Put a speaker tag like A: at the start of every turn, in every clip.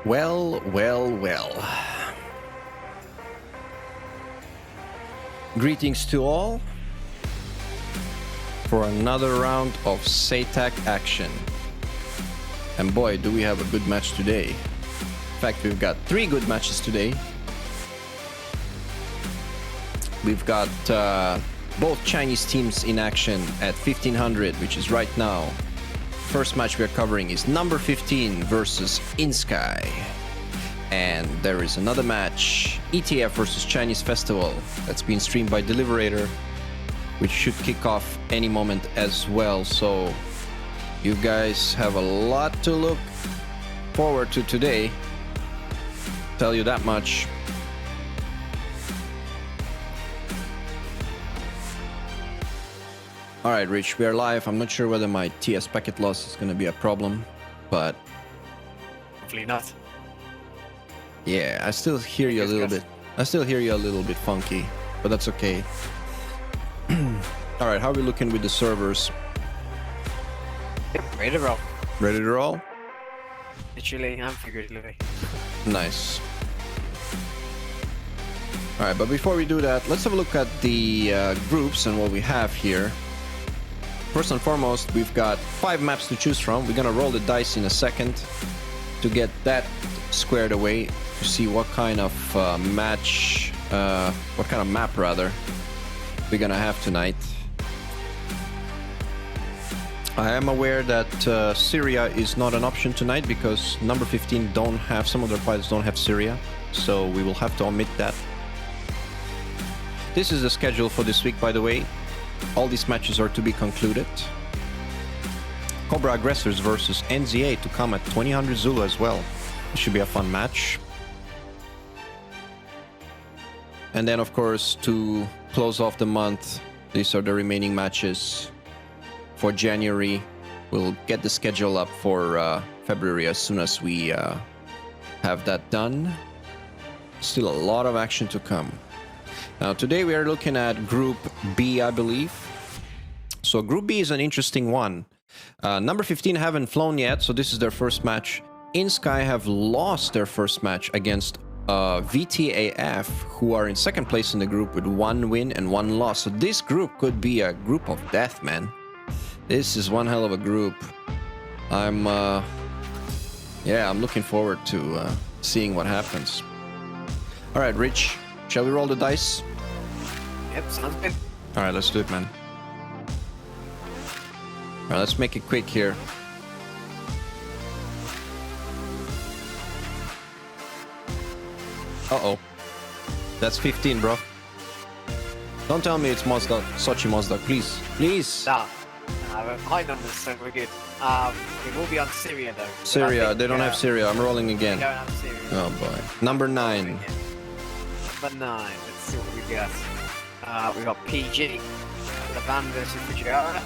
A: Well, well, well. Greetings to all for another round of SATAC action. And boy, do we have a good match today. In fact, we've got 3 good matches today. We've got both Chinese teams in action at 1500, which is right now. First match we're covering is number 15 versus inSky. And there is another match, ETF versus Chinese Festival, that's been streamed by Deliberator, which should kick off any moment as well. So you guys have a lot to look forward to today. Tell you that much. All right, Rich, we are live. I'm not sure whether my TS packet loss is going to be a problem, but
B: hopefully not.
A: Yeah, I still hear you a little bit. I still hear you a little bit funky, but that's okay. All right, how are we looking with the servers?
B: Yep, ready to roll.
A: Ready to roll?
B: Literally and figuratively.
A: Nice. All right, but before we do that, let's have a look at the groups and what we have here. First and foremost, we've got 5 maps to choose from. We're gonna roll the dice in a second to get that squared away, to see what kind of map rather we're gonna have tonight. I am aware that Syria is not an option tonight because number 15 don't have, some of their pilots don't have Syria, so we will have to omit that. This is the schedule for this week, by the way. All these matches are to be concluded. Cobra Aggressors versus NZA to come at 2000 Zulu as well. It should be a fun match. And then, of course, to close off the month, these are the remaining matches for January. We'll get the schedule up for February as soon as we have that done. Still a lot of action to come. Now, today we are looking at Group B, I believe. So Group B is an interesting one. Number 15 haven't flown yet, so this is their first match. inSky have lost their first match against VTAF, who are in second place in the group with 1 win and 1 loss. So this group could be a group of death, man. This is one hell of a group. I'm looking forward to seeing what happens. All right, Rich, shall we roll the dice?
B: Yep, sounds good.
A: All right, let's do it, man. All right, let's make it quick here. Uh-oh. That's 15, bro. Don't tell me it's Mazda, Sochi Mazda, please. Please.
B: Nah, we're high numbers, so we're good. We will be on Syria, though.
A: Syria, they don't have Syria. I'm rolling again.
B: We don't have Syria.
A: Oh, boy. Number 9.
B: Number 9. Let's see what we got. We got PG, Levan versus Fujiwara,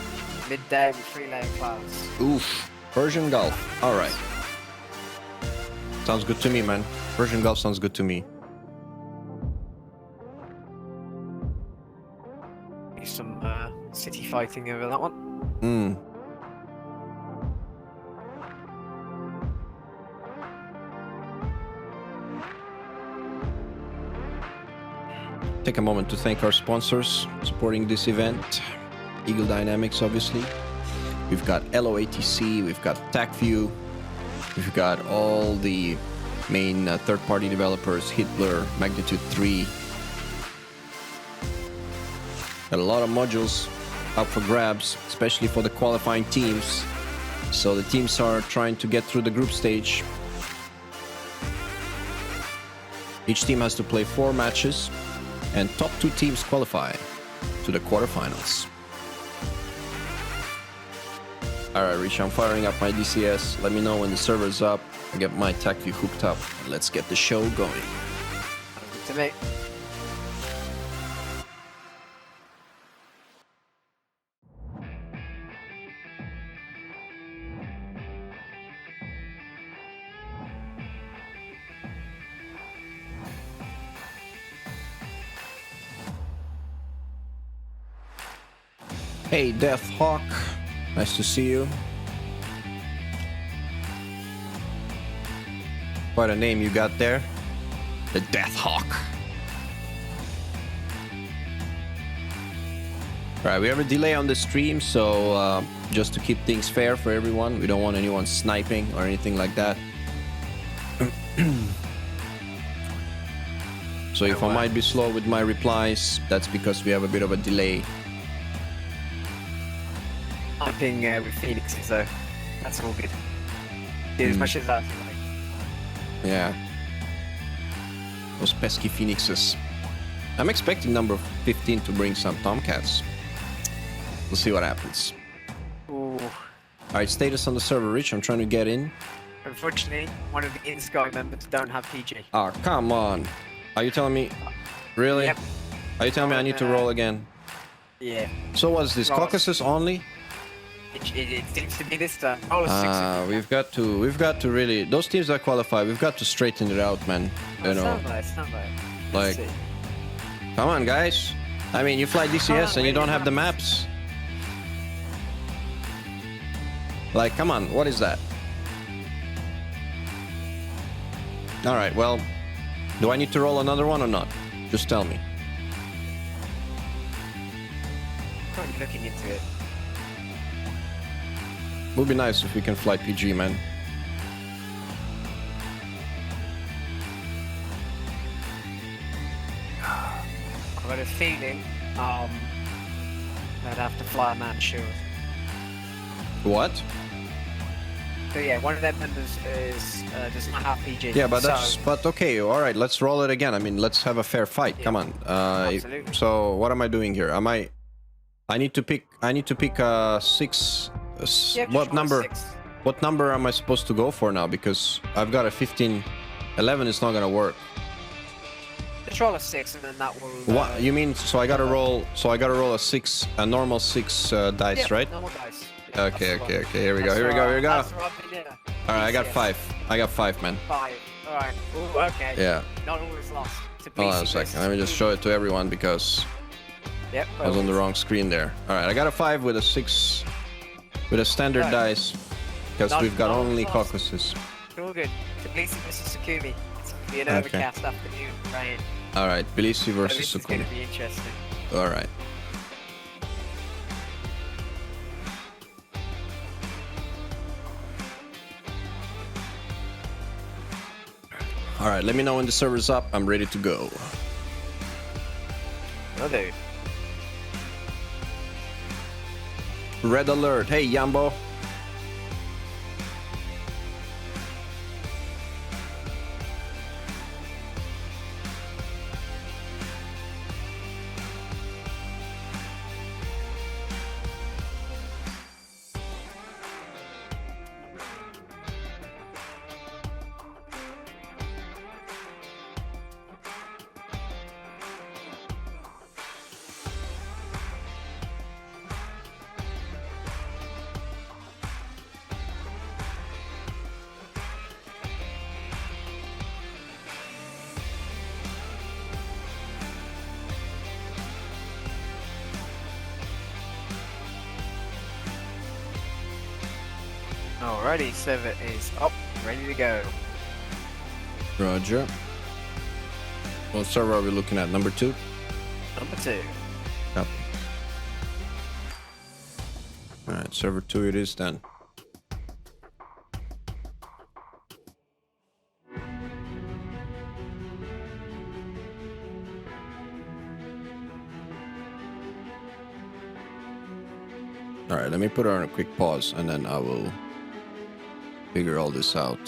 B: midday with 3-lane clouds.
A: Oof. Persian Gulf. All right. Sounds good to me, man. Persian Gulf sounds good to me.
B: Some city fighting over that one.
A: Hmm. Take a moment to thank our sponsors supporting this event. Eagle Dynamics, obviously. We've got LOATC, we've got TacView, we've got all the main third-party developers, Hitler, Magnitude 3. Got a lot of modules up for grabs, especially for the qualifying teams. So the teams are trying to get through the group stage. Each team has to play 4 matches, and top 2 teams qualify to the quarterfinals. Alright, Rich, I'm firing up my DCS. Let me know when the server's up. I get my TacView hooked up, and let's get the show going.
B: Sounds good to me.
A: Hey, Death Hawk. Nice to see you. quite a name you got there. The Death Hawk. Alright, we have a delay on the stream, so just to keep things fair for everyone, we don't want anyone sniping or anything like that. So if I might be slow with my replies, that's because we have a bit of a delay.
B: Sniping with Phoenixes though, that's all good. Do as much as that you like.
A: Yeah. Those pesky Phoenixes. I'm expecting number 15 to bring some Tomcats. We'll see what happens.
B: Ooh.
A: Alright, status on the server, Rich. I'm trying to get in.
B: Unfortunately, one of the inSky members don't have PG.
A: Oh, come on. Are you telling me? Really?
B: Yep.
A: Are you telling me I need to roll again?
B: Yeah.
A: So what's this? Caucasus only?
B: It seems to be this time. Oh,
A: we've got to really, those teams that qualify, we've got to straighten it out, man. You know,
B: it's not bad.
A: like, come on, guys. I mean, you fly DCS and you don't have the maps. Like, come on, what is that? All right, well, do I need to roll another one or not? Just tell me.
B: Probably looking into it.
A: Would be nice if we can fly PG, man.
B: I've got a feeling I'd have to fly a man short.
A: What?
B: So yeah, one of their members is does not have PG.
A: Yeah, but
B: so,
A: that's, but okay, all right, let's roll it again. I mean, let's have a fair fight.
B: Yeah,
A: come on.
B: absolutely.
A: So what am I doing here? I need to pick 6.
B: Yeah,
A: What number?
B: 6.
A: What number am I supposed to go for now? Because I've got a 15. 11 is not gonna work.
B: Just roll a 6 and then that will.
A: What you mean? So I gotta roll. So I gotta roll a 6, a normal 6 dice,
B: yeah,
A: right?
B: Normal dice. Yeah,
A: Okay.
B: that's the one.
A: Here we go. Here we go. Here we go.
B: That's the one, yeah.
A: All right, I got
B: Yes.
A: 5. I got 5, man.
B: 5. All right. Ooh, okay.
A: Yeah.
B: Not all is lost.
A: Hold on a second. Let me just show it to everyone because
B: Yep.
A: I was on the wrong screen there. All right, I got a 5 with a 6 with a standard
B: Right.
A: dice because we've got only Caucasus.
B: It's all good. Tbilisi versus Sukumi. It's gonna be an
A: Okay.
B: overcast afternoon, rain.
A: All right, Tbilisi
B: So
A: versus
B: this is
A: Sukumi.
B: gonna be interesting.
A: All right. All right, let me know when the server's up. I'm ready to go.
B: Oh, dude.
A: Red alert. Hey, Yambo.
B: Alrighty, server is up, ready to go.
A: Roger. What server are we looking at? Number 2?
B: Number 2.
A: Yep. All right, server 2 it is then. All right, let me put her on a quick pause and then I will figure all this out.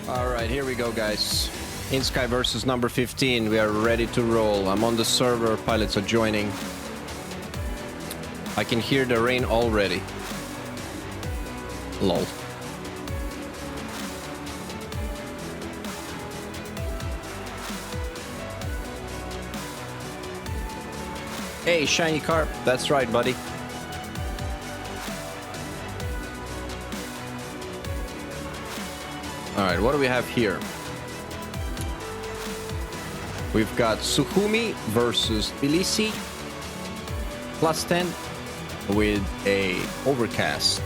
A: All right, here we go, guys. inSky versus number 15. We are ready to roll. I'm on the server. Pilots are joining. I can hear the rain already. Lol. Hey, shiny carp. That's right, buddy. All right, what do we have here? We've got Sukhumi versus Tbilisi. +10 with a overcast.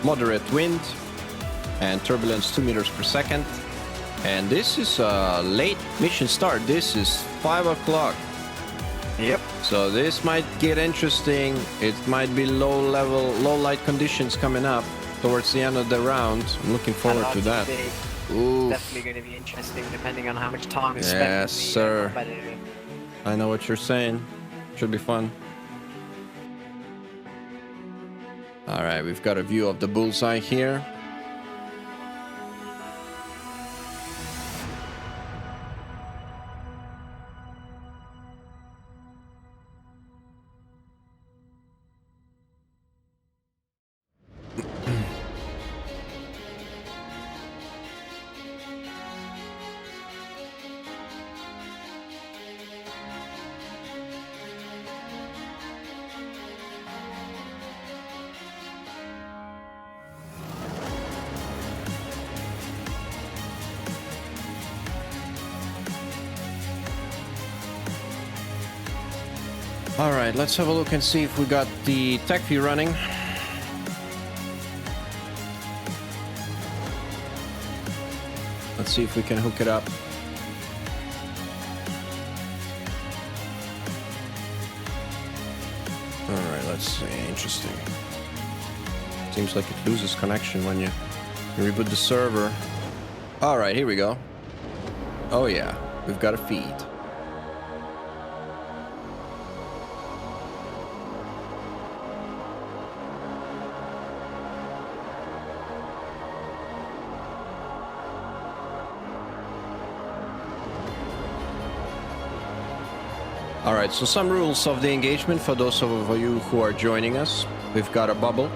A: Moderate wind and turbulence 2 meters per second. And this is a late mission start. This is 5 o'clock.
B: Yep.
A: So this might get interesting. It might be low light conditions coming up towards the end of the round. I'm looking forward to that.
B: Ooh. Definitely going to be interesting depending on how much time is spent.
A: Yes, sir. I know what you're saying. Should be fun. All right, we've got a view of the bullseye here. All right, let's have a look and see if we got the tech view running. Let's see if we can hook it up. All right, let's see. Interesting. Seems like it loses connection when you reboot the server. All right, here we go. Oh yeah, we've got a feed. All right, so some rules of the engagement for those of you who are joining us. We've got a bubble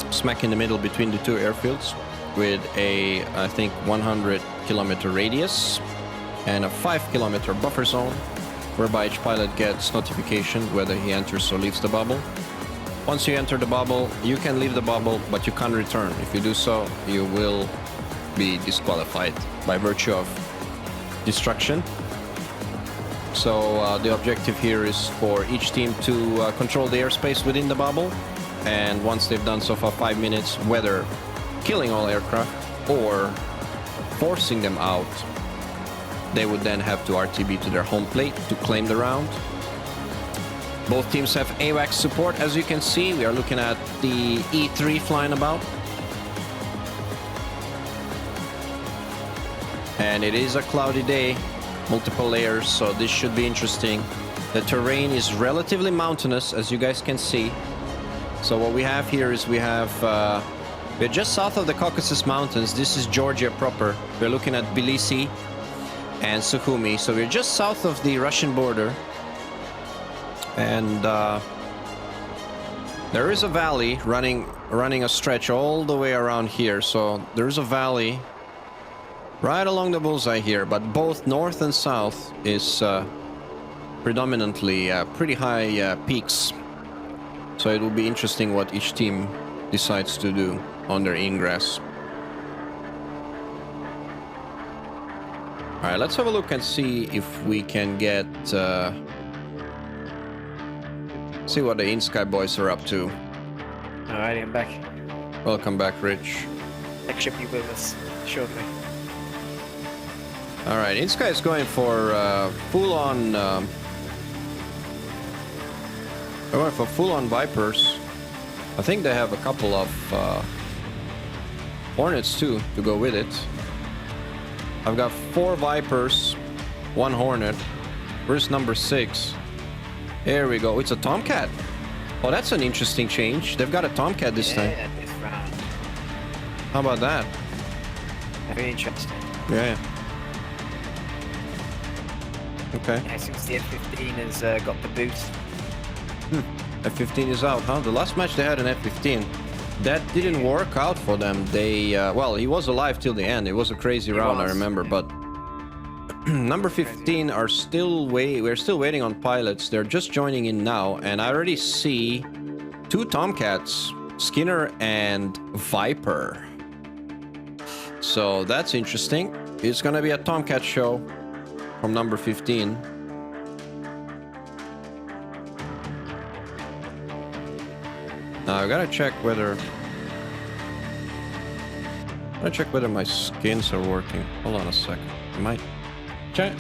A: smack in the middle between the two airfields with a, I think, 100-kilometer radius and a 5-kilometer buffer zone, whereby each pilot gets notification whether he enters or leaves the bubble. Once you enter the bubble, you can leave the bubble, but you can't return. If you do so, you will be disqualified by virtue of destruction. So the objective here is for each team to control the airspace within the bubble, and once they've done so for 5 minutes, whether killing all aircraft or forcing them out, they would then have to RTB to their home plate to claim the round. Both teams have AWACS support. As you can see, we are looking at the E3 flying about. And it is a cloudy day. Multiple layers, so this should be interesting. The terrain is relatively mountainous, as you guys can see. So what we have here is we're just south of the Caucasus Mountains. This is Georgia proper. We're looking at Tbilisi and Sukhumi. So we're just south of the Russian border. And there is a valley running a stretch all the way around here. So there's a valley right along the bullseye here, but both north and south is predominantly pretty high peaks. So it will be interesting what each team decides to do on their ingress. All right, let's have a look and see if we can get see what the inSky boys are up to.
B: Alrighty, I'm back.
A: Welcome back, Rich.
B: Tech should be with us shortly.
A: All right, inSky is going for full-on Vipers. I think they have a couple of Hornets too to go with it. I've got 4 Vipers, 1 Hornet. Where's number 6? There we go. It's a Tomcat. Oh, that's an interesting change. They've got a Tomcat this time.
B: Yeah, this round.
A: How about that?
B: Very interesting.
A: Yeah. Okay.
B: Yeah, since the F15 has got the boost.
A: F15 is out, huh? The last match they had an F15. That didn't work out for them. They, well, he was alive till the end. It was a crazy round, I remember,
B: yeah.
A: but number 15 are still we're still waiting on pilots. They're just joining in now, and I already see 2 Tomcats, Skinner and Viper. So that's interesting. It's gonna be a Tomcat show from number 15. Now I gotta check whether my skins are working. Hold on a second.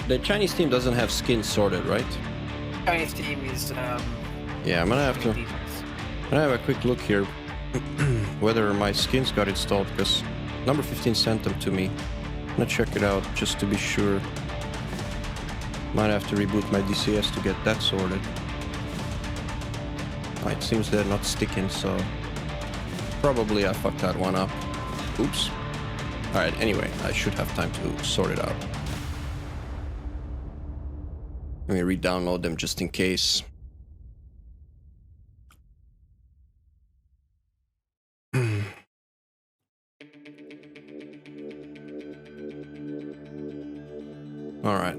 A: The Chinese team doesn't have skins sorted, right?
B: Chinese team is
A: Yeah, I'm gonna have a quick look here whether my skins got installed, because number 15 sent them to me. I'm gonna check it out just to be sure. Might have to reboot my DCS to get that sorted. It seems they're not sticking, so probably I fucked that one up. Oops. Alright, anyway, I should have time to sort it out. Let me re-download them just in case. Alright.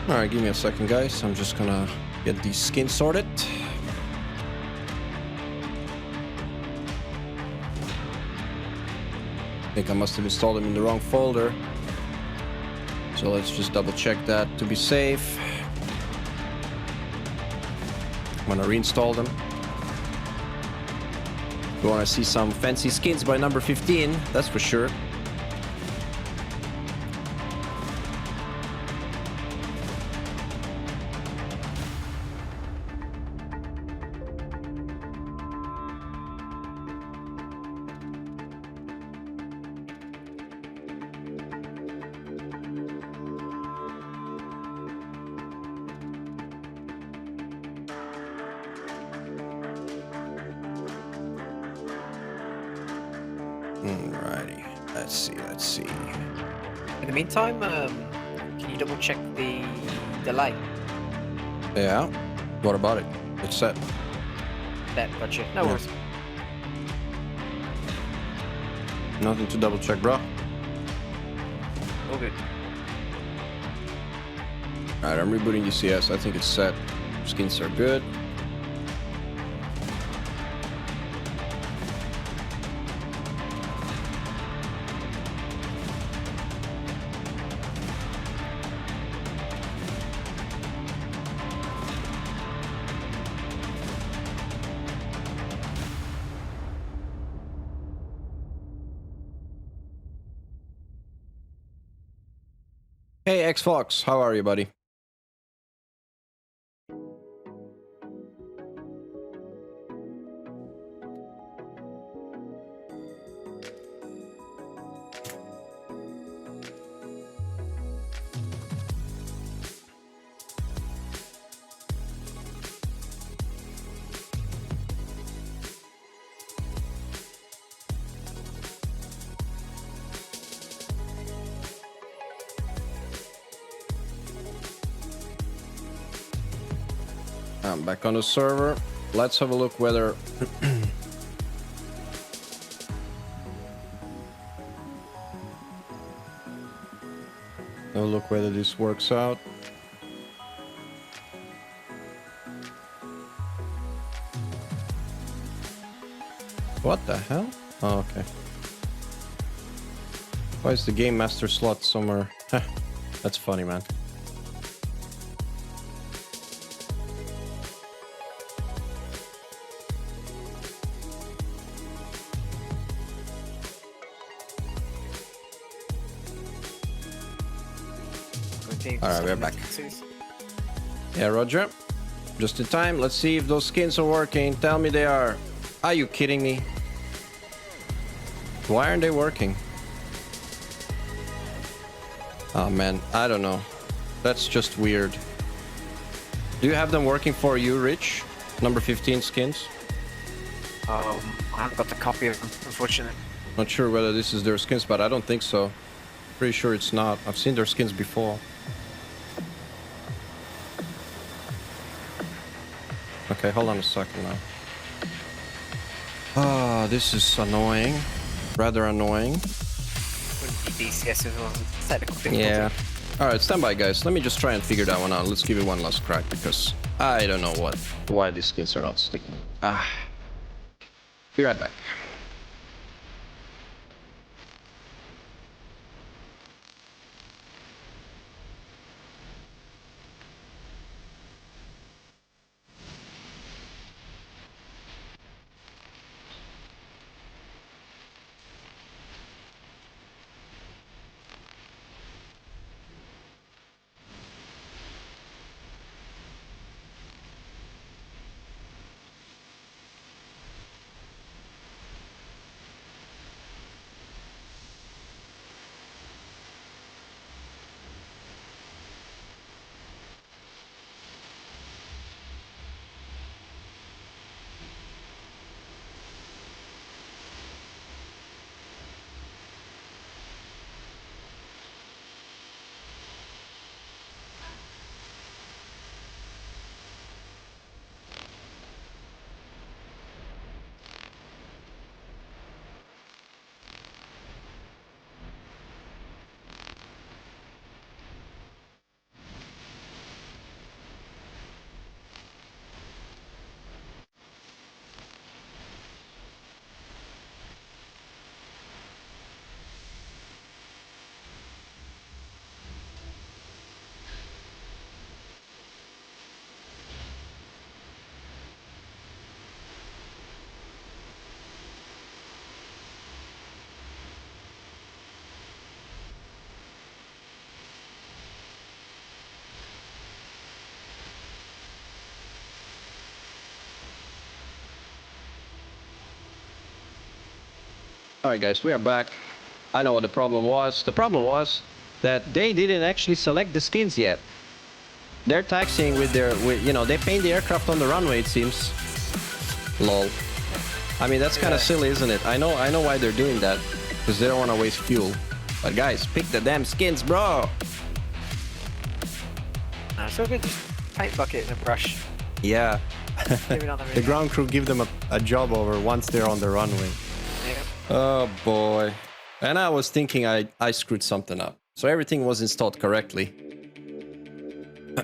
A: Alright, give me a second, guys. I'm just gonna get these skins sorted. I think I must have installed them in the wrong folder. So let's just double check that to be safe. I'm gonna reinstall them. We wanna see some fancy skins by number 15, that's for sure. Alrighty, let's see.
B: In the meantime, can you double check the delay?
A: Yeah, what about it? It's set.
B: That gotcha. No worries.
A: Nothing to double check, bro.
B: All good.
A: Alright, I'm rebooting DCS. I think it's set. Skins are good. Hey, X-Fox, how are you, buddy? I'm back on the server. Let's have a look whether... have a look whether this works out. What the hell? Oh, okay. Why is the Game Master slot somewhere? That's funny, man.
B: teams.
A: All right, we're back.
B: Twos.
A: Yeah, Roger. Just in time. Let's see if those skins are working. Tell me they are. Are you kidding me? Why aren't they working? Oh man, I don't know. That's just weird. Do you have them working for you, Rich? Number 15 skins?
B: I haven't got the copy of them, unfortunately.
A: Not sure whether this is their skins, but I don't think so. Pretty sure it's not. I've seen their skins before. Okay, hold on a second now. Ah, this is annoying. Rather annoying.
B: Wouldn't be DCS if it wasn't technical difficulty.
A: Yeah. Alright, stand by, guys. Let me just try and figure that one out. Let's give it one last crack because I don't know why these skins are not sticking. Be right back. Alright guys, we are back. I know what the problem was. The problem was that they didn't actually select the skins yet. They're taxiing with you know, they paint the aircraft on the runway, it seems. Lol. I mean, that's kind of silly, isn't it? I know why they're doing that. Because they don't want to waste fuel. But guys, pick the damn skins, bro!
B: So good, just paint bucket and a brush.
A: Yeah.
B: Maybe not
A: The ground crew give them a job over once they're on the runway.
B: Yeah.
A: Oh boy. And I was thinking I screwed something up. So everything was installed correctly.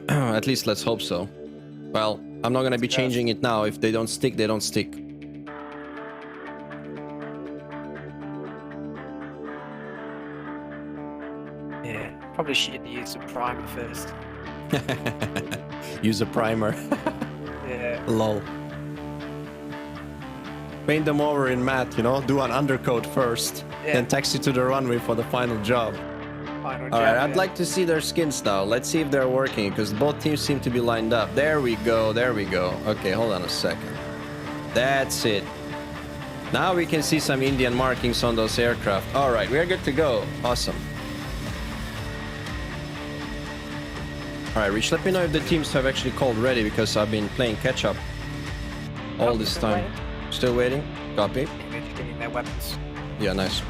A: At least let's hope so. Well, I'm not gonna be changing it now. If they don't stick, they don't stick.
B: Yeah, probably should use a primer first.
A: Use a primer.
B: Yeah.
A: Lol. Paint them over in matte, you know? Do an undercoat first.
B: Yeah.
A: Then taxi to the runway for the final job.
B: Final
A: Alright,
B: job,
A: I'd like to see their skins now. Let's see if they're working, because both teams seem to be lined up. There we go, there we go. Okay, hold on a second. That's it. Now we can see some Indian markings on those aircraft. Alright, we are good to go. Awesome. Alright, Rich, let me know if the teams have actually called ready, because I've been playing catch-up all this time.
B: waiting.
A: Still waiting? Copy.
B: They're just getting their weapons.
A: Yeah, nice.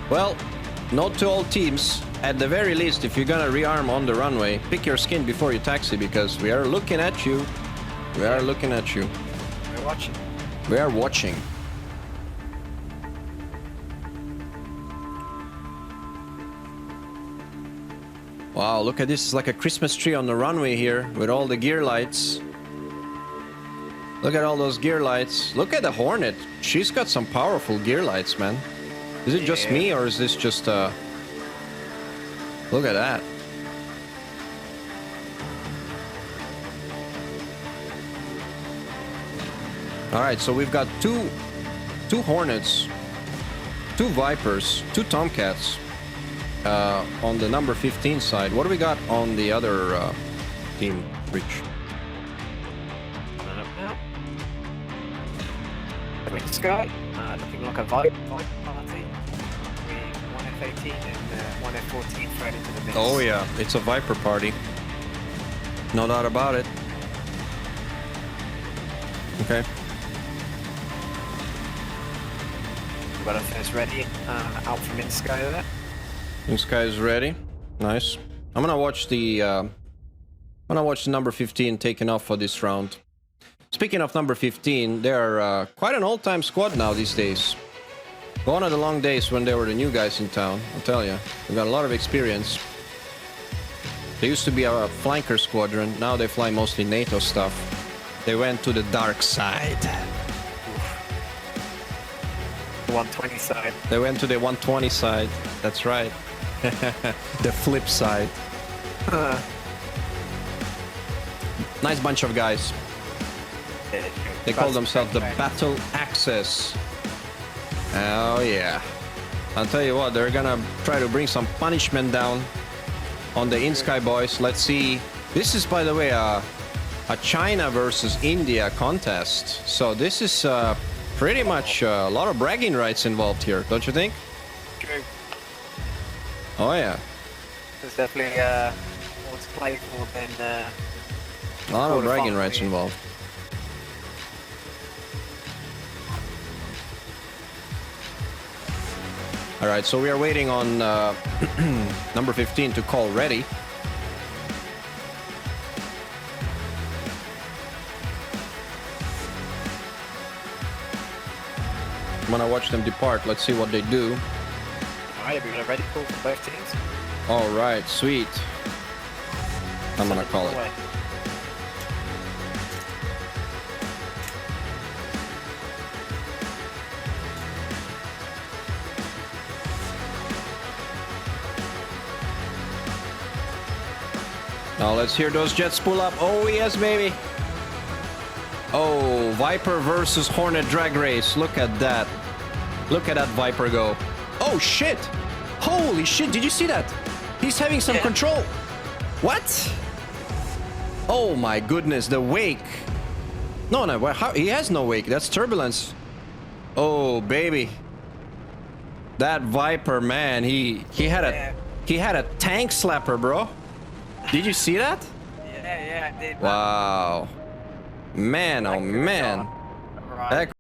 A: Well, note to all teams, at the very least, if you're gonna rearm on the runway, pick your skin before you taxi, because we are looking at you. We are looking at you.
B: We're watching.
A: We are watching. Wow, look at this. It's like a Christmas tree on the runway here with all the gear lights. Look at all those gear lights. Look at the Hornet. She's got some powerful gear lights, man. Is it just me, or is this just look at that. All right, so we've got two Hornets, 2 Vipers, 2 Tomcats on the number 15 side. What do we got on the other team, Rich?
B: inSky, looking like a Viper party. One F-18 and one F-14 thrown into the mix.
A: Oh yeah, it's a Viper party. No doubt about it. Okay.
B: We've got our first ready out from inSky there.
A: inSky is ready. Nice. I'm gonna watch the number 15 taking off for this round. Speaking of number 15, they're quite an old-time squad now these days. Gone are the long days when they were the new guys in town, I'll tell you. They've got a lot of experience. They used to be a flanker squadron, now they fly mostly NATO stuff. They went to the dark side.
B: 120 side.
A: They went to the 120 side, that's right. The flip side. Nice bunch of guys. They call themselves the Battle Axis. Oh yeah. I'll tell you what, they're gonna try to bring some punishment down on the inSky boys. Let's see. This is, by the way, a China versus India contest. So this is pretty much a lot of bragging rights involved here, don't you think?
B: True.
A: Oh yeah.
B: There's definitely more to play for than
A: A lot of bragging rights involved. All right, so we are waiting on number 15 to call ready. I'm gonna watch them depart. Let's see what they do.
B: Alright, we've got a ready call for both teams.
A: All right, sweet. I'm gonna call it. Now let's hear those jets pull up. Oh yes, baby. Oh, Viper versus Hornet drag race. Look at that. Look at that Viper go. Oh shit. Holy shit, did you see that? He's having some control. What? Oh my goodness, the wake. No, how, he has no wake. That's turbulence. Oh baby. That Viper, man, he had a tank slapper, bro. Did you see that?
B: Yeah, I did.
A: Wow. Man, oh man. That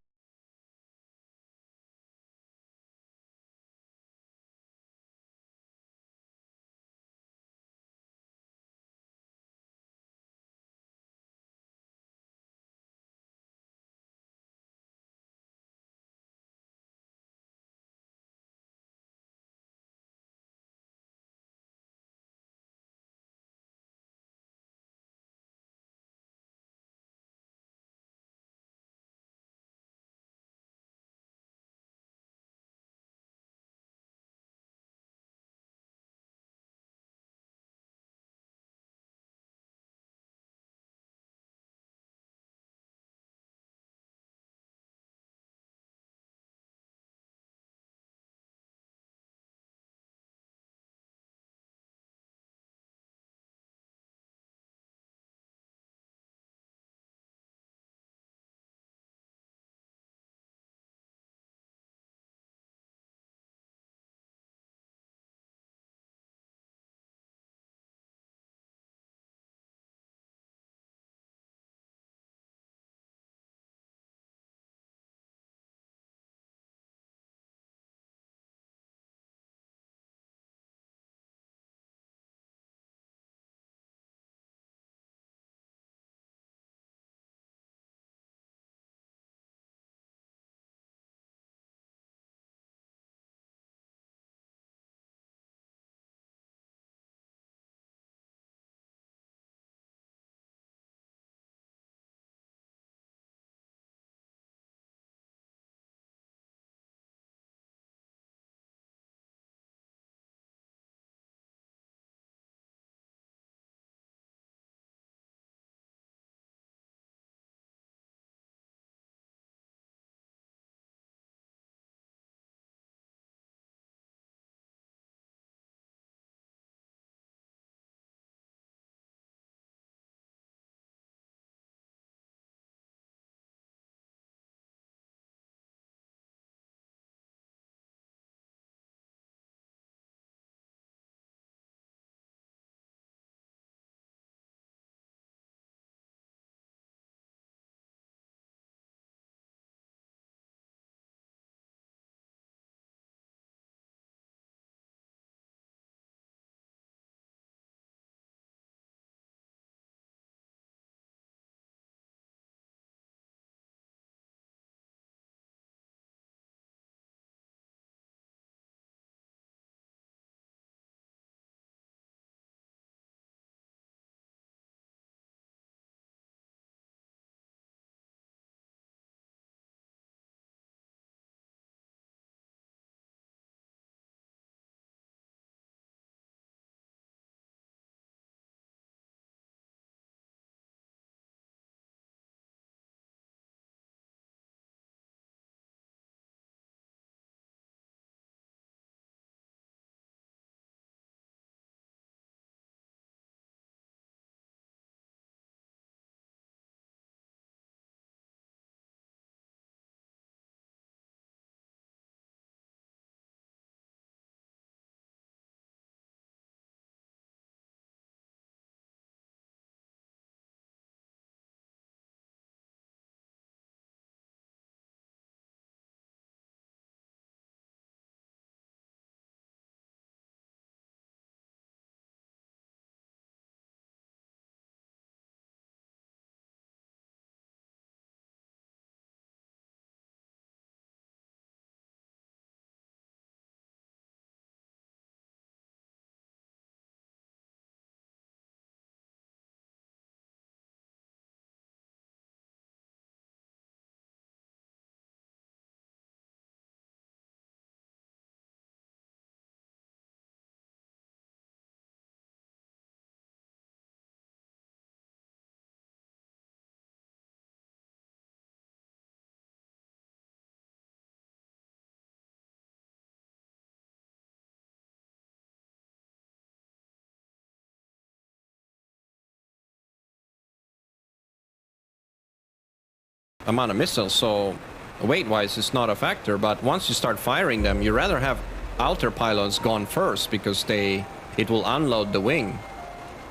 A: amount of missiles, so weight-wise it's not a factor. But once you start firing them, you rather have outer pylons gone first because it will unload the wing.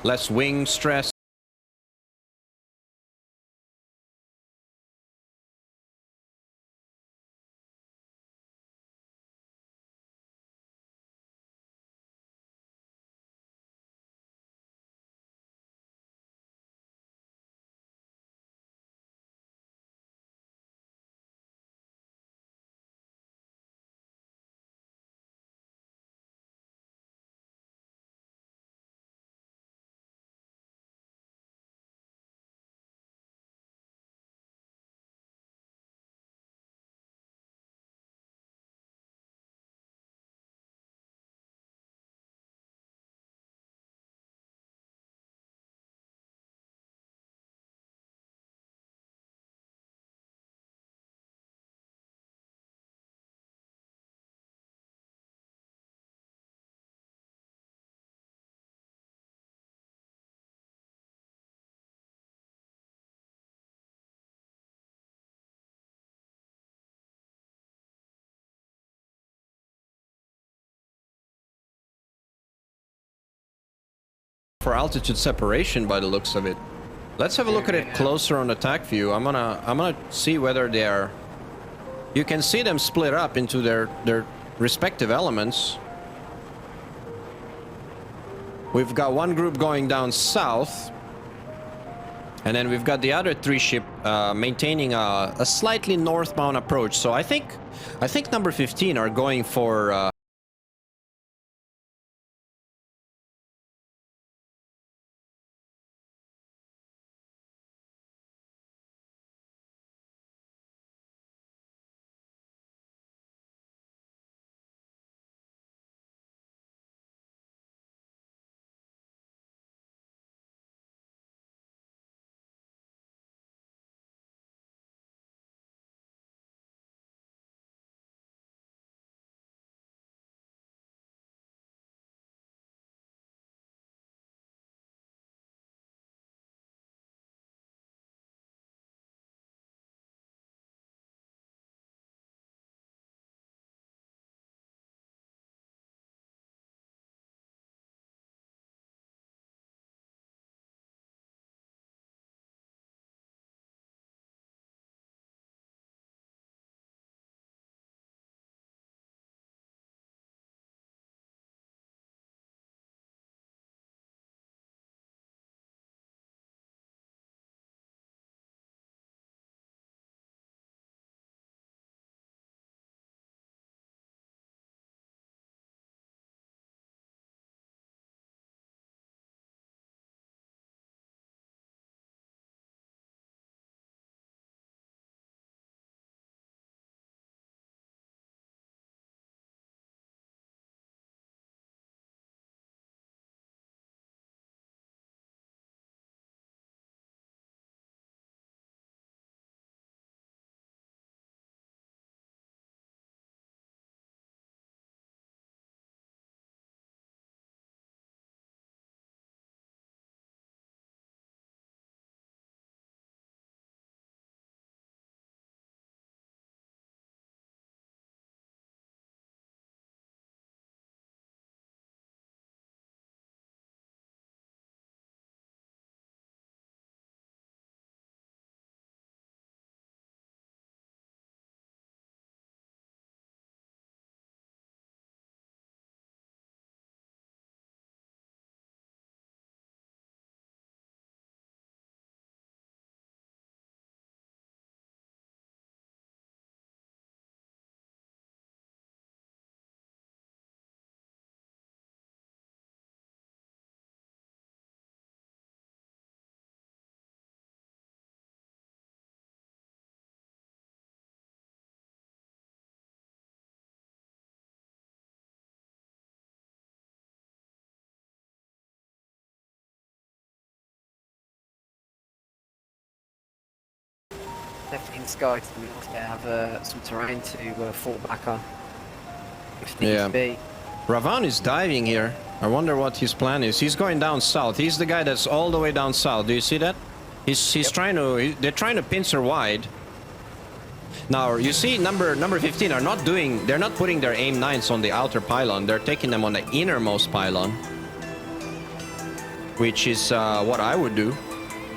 A: Less wing stress. For altitude separation by the looks of it. Let's have a look at it closer on the TAC view. I'm gonna see whether they are. You can see them split up into their respective elements. We've got one group going down south, and then we've got the other three ship maintaining a slightly northbound approach. So I think number 15 are going for.
B: Definitely inSky to the north there have some terrain to fall back on. If needs
A: Yeah.
B: be.
A: Ravan is diving here. I wonder what his plan is. He's going down south. He's the guy that's all the way down south. Do you see that? He's
B: Yep.
A: trying to. They're trying to pincer wide. Now you see number 15 are not doing, they're not putting their aim 9s on the outer pylon, they're taking them on the innermost pylon, which is what I would do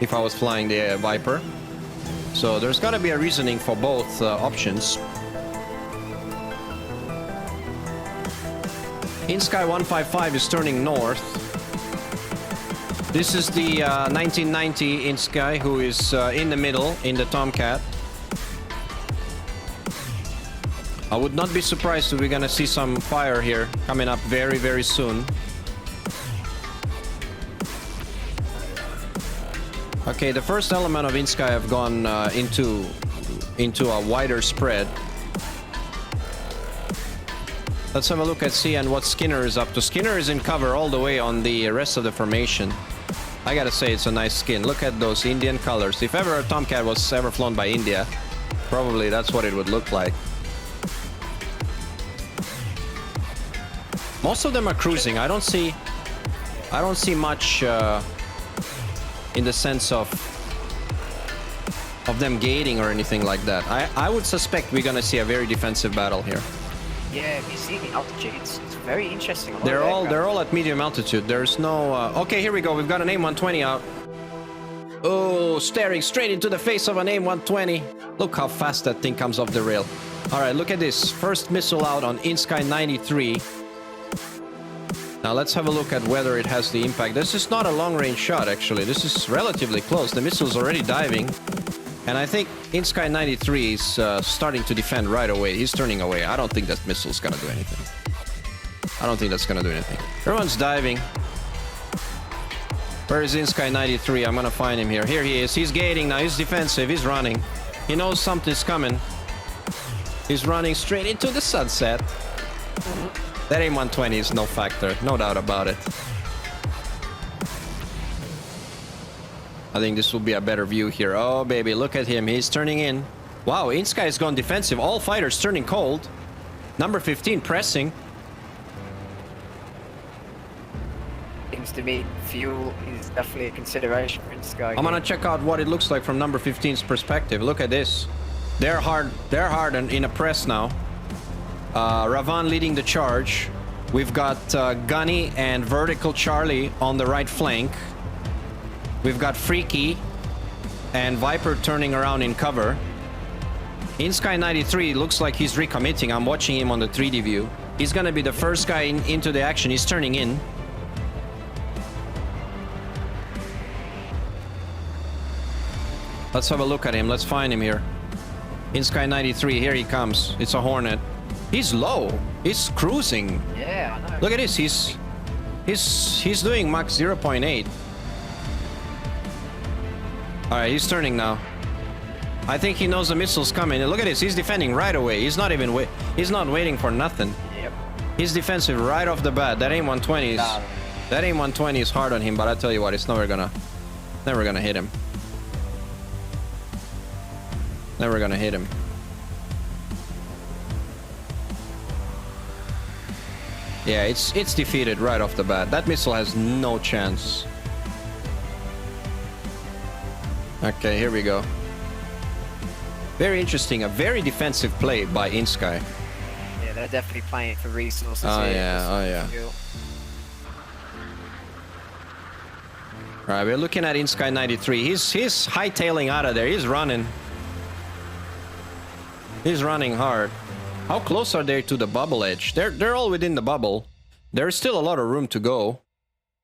A: if I was flying the Viper. So there's got to be a reasoning for both options. inSky 155 is turning north. This is the 1990 inSky who is in the middle in the Tomcat. I would not be surprised if we're gonna see some fire here coming up very, very soon. Okay, the first element of inSky have gone into a wider spread. Let's have a look at see and what Skinner is up to. Skinner is in cover all the way on the rest of the formation. I gotta say it's a nice skin. Look at those Indian colors. If ever a Tomcat was ever flown by India, probably that's what it would look like. Most of them are cruising. I don't see much in the sense of them gating or anything like that. I would suspect we're gonna see a very defensive battle here.
B: Yeah, we see the altitudes. It's very interesting.
A: They're all at medium altitude. There's no. Okay, here we go. We've got an AIM-120 out. Oh, staring straight into the face of an AIM-120. Look how fast that thing comes off the rail. All right, look at this. First missile out on inSky 93. Now let's have a look at whether it has the impact. This is not a long-range shot, actually. This is relatively close. The missile's already diving. And I think inSky 93 is starting to defend right away. He's turning away. I don't think that missile's gonna do anything. I don't think that's gonna do anything. Everyone's diving. Where is inSky 93? I'm gonna find him here. Here he is. He's gating now. He's defensive. He's running. He knows something's coming. He's running straight into the sunset. That AIM-120 is no factor. No doubt about it. I think this will be a better view here. Oh, baby, look at him. He's turning in. Wow, inSky has gone defensive. All fighters turning cold. Number 15 pressing.
B: Seems to me fuel is definitely a consideration for inSky.
A: I'm gonna check out what it looks like from number 15's perspective. Look at this. They're hard and in a press now. Ravan leading the charge. We've got Gunny and Vertical Charlie on the right flank. We've got Freaky and Viper turning around in cover. inSky 93 looks like he's recommitting. I'm watching him on the 3D view. He's gonna be the first guy into the action. He's turning in. Let's have a look at him. Let's find him here. inSky 93, here he comes. It's a Hornet. He's low. He's cruising.
B: Yeah, I know.
A: Look at this. He's doing Mach 0.8. All right, he's turning now. I think he knows the missile's coming. Look at this. He's defending right away. He's not even he's not waiting for nothing.
B: Yep.
A: He's defensive right off the bat. That AIM-120 is hard on him, but I tell you what, it's never gonna hit him. Never gonna hit him. Yeah, it's defeated right off the bat. That missile has no chance. Okay, here we go. Very interesting. A very defensive play by inSky.
B: Yeah, they're definitely playing for resources.
A: Oh
B: here.
A: yeah, oh yeah. All right, we're looking at inSky 93. He's hightailing out of there. He's running. He's running hard. How close are they to the bubble edge? They're all within the bubble. There's still a lot of room to go.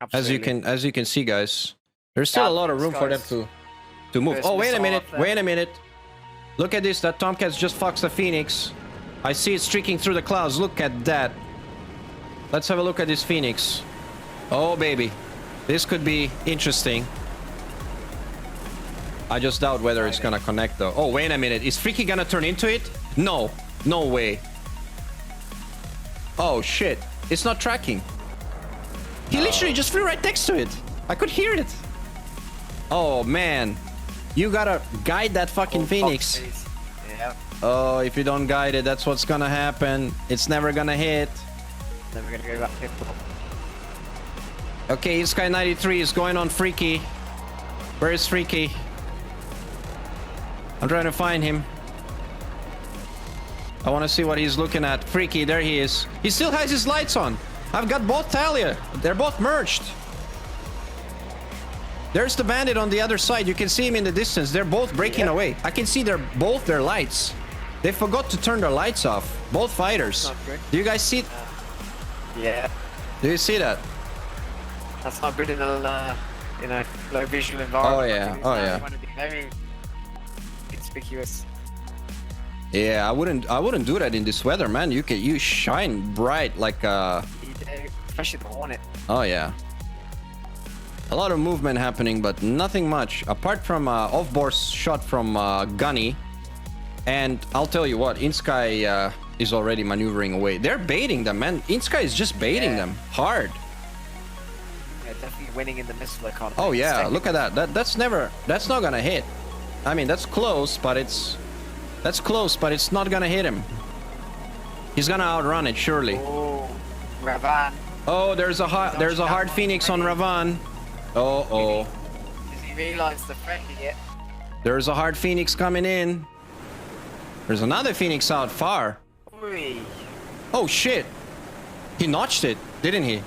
B: Absolutely.
A: As you can see, guys. There's still a lot of room for them to move. Oh, wait a minute. Wait a minute. Look at this. That Tomcat's just foxed the Phoenix. I see it streaking through the clouds. Look at that. Let's have a look at this Phoenix. Oh, baby. This could be interesting. I just doubt whether it's gonna connect, though. Oh, wait a minute. Is Freaky gonna turn into it? No. No way. Oh, shit. It's not tracking. He literally just flew right next to it. I could hear it. Oh, man. You gotta guide that fucking Phoenix.
B: Yeah.
A: Oh, if you don't guide it, that's what's gonna happen. It's never gonna hit.
B: Never gonna go back here.
A: Okay, inSky 93 is going on Freaky. Where is Freaky? I'm trying to find him. I want to see what he's looking at. Freaky, there he is. He still has his lights on. I've got both Talia. They're both merged. There's the bandit on the other side. You can see him in the distance. They're both breaking away. I can see both their lights. They forgot to turn their lights off. Both fighters.
B: Not good.
A: Do you guys see?
B: Yeah.
A: Do you see that?
B: That's not good in a low visual environment.
A: Oh yeah. Oh yeah.
B: You want to be very conspicuous.
A: Yeah, I wouldn't do that in this weather, man. You shine bright like
B: You do, especially the Hornet.
A: Oh yeah. A lot of movement happening, but nothing much apart from off-board shot from Gunny. And I'll tell you what, inSky is already maneuvering away. They're baiting them, man. inSky is just baiting them hard.
B: Yeah, definitely winning in the missile economy.
A: Oh yeah, look at that. That's not gonna hit. I mean, that's close, but it's not gonna hit him. He's gonna outrun it surely.
B: Oh, Ravan.
A: Oh, there's a hard Phoenix on Ravan. Oh.
B: Does he realize the threat yet?
A: There's a hard Phoenix coming in. There's another Phoenix out far.
B: Oi.
A: Oh shit. He notched it, didn't he?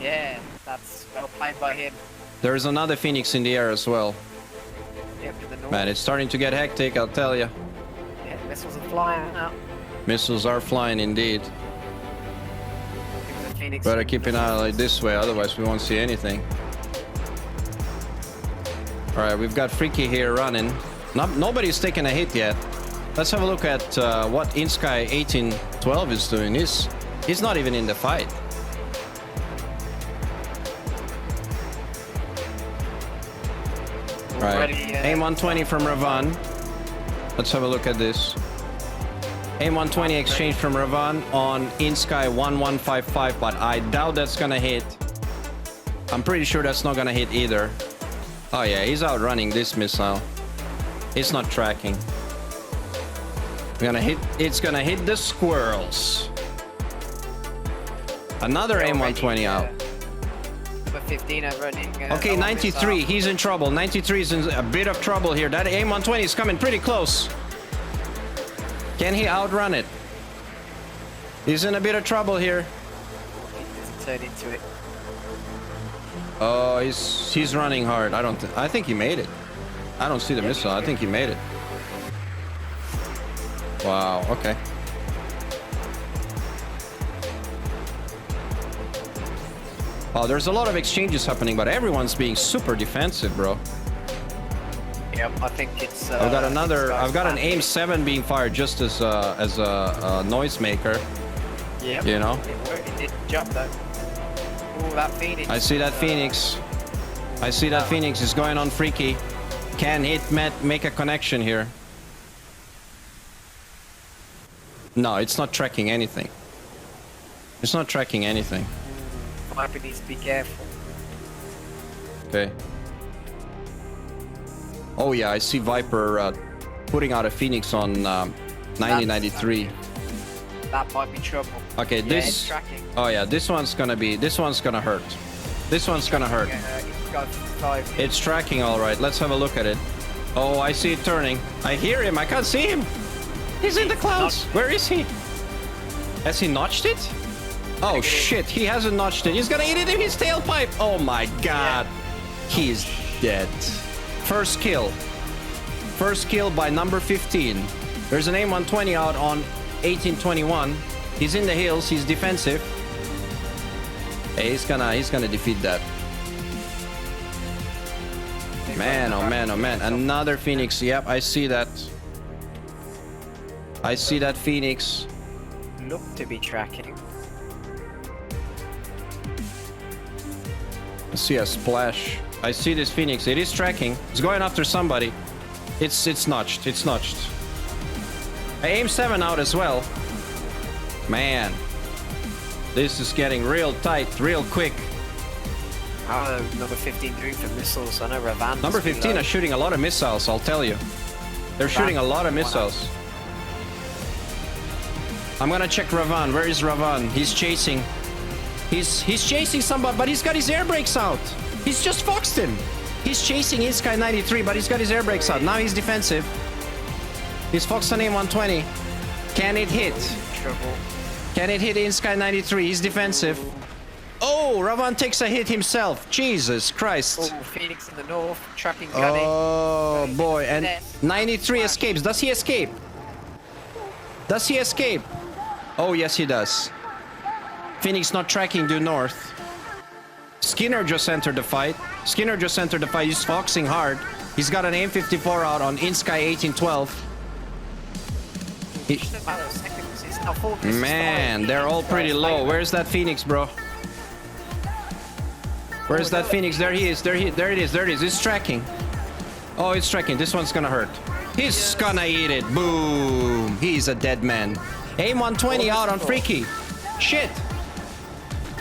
B: Yeah, that's well played by him.
A: There's another Phoenix in the air as well.
B: Yep, to the north.
A: Man, it's starting to get hectic, I'll tell you.
B: Yeah, missiles are flying out.
A: Missiles are flying indeed.
B: Give the Phoenix.
A: Better keep an eye like this way, otherwise we won't see anything. Alright, we've got Freaky here running. Nobody's taken a hit yet. Let's have a look at what inSky 1812 is doing. He's not even in the fight. Right. Aim 120 from Ravan. Let's have a look at this. Aim 120 exchange from Ravan on inSky 1155, but I doubt that's gonna hit. I'm pretty sure that's not gonna hit either. Oh yeah, he's outrunning this missile. It's not tracking. It's gonna hit the squirrels. Another aim 120 out.
B: Number 15 are running.
A: Okay, 93. He's in trouble. 93 is in a bit of trouble here. That aim 120 is coming pretty close. Can he outrun it? He's in a bit of trouble here.
B: He turn into it.
A: Oh, he's running hard. I think he made it. I don't see the missile. I think he made it. Wow. Okay. Oh, there's a lot of exchanges happening, but everyone's being super defensive, bro.
B: Yep, I think it's.
A: I've got an aim 7 being fired just as a noisemaker.
B: Yep.
A: You know.
B: It did jump though. Oh, that Phoenix.
A: I see that Phoenix. I see that Phoenix is going on Freaky. Can it make a connection here? No, it's not tracking anything. It's not tracking anything.
B: Viper needs to be careful.
A: Okay. Oh yeah, I see Viper putting out a Phoenix on 9093.
B: That might be trouble.
A: Okay,
B: Yeah, it's tracking.
A: Oh yeah, this one's gonna hurt. This one's gonna hurt.
B: It's got 5.
A: It's tracking all right. Let's have a look at it. Oh, I see it turning. I hear him. I can't see him. He's in the clouds. Where is he? Has he notched it? Oh shit, he hasn't notched it. He's gonna eat it in his tailpipe. Oh my god. He's dead. First kill. First kill by number 15. There's an aim 120 out on 1821. He's in the hills. He's defensive. Hey, he's gonna defeat that. Man, oh man, oh man. Another Phoenix. Yep, I see that. I see that Phoenix.
B: Look to be tracking.
A: I see a splash. I see this Phoenix. It is tracking. It's going after somebody. It's notched. It's notched. I aim 7 out as well. Man. This is getting real tight, real quick.
B: Number 15 through for missiles. I know Ravan.
A: Number 15 are shooting a lot of missiles, I'll tell you. They're shooting a lot of missiles. I'm gonna check Ravan. Where is Ravan? He's chasing. He's chasing somebody, but he's got his air brakes out. He's just foxed him. He's chasing inSky 93, but he's got his air brakes out. Now he's defensive. He's foxed on aim 120. Can it hit?
B: Trouble.
A: Can it hit inSky 93? He's defensive. Oh, Ravan takes a hit himself. Jesus Christ.
B: Oh, Phoenix in the north, tracking Gunny.
A: Oh boy, and 93 escapes. Does he escape? Does he escape? Oh yes, he does. Phoenix not tracking due north. Skinner just entered the fight. Skinner just entered the fight. He's foxing hard. He's got an aim 54 out on inSky 1812.
B: Just a matter of seconds. It's now 4 versus
A: Man,
B: 5.
A: they're all pretty low. Where's that Phoenix, bro? Where's that Phoenix? There he is. There it is. There it is. It's tracking. Oh, it's tracking. This one's gonna hurt. He's gonna eat it. Boom. He's a dead man. Aim 120 out on Freaky. Shit.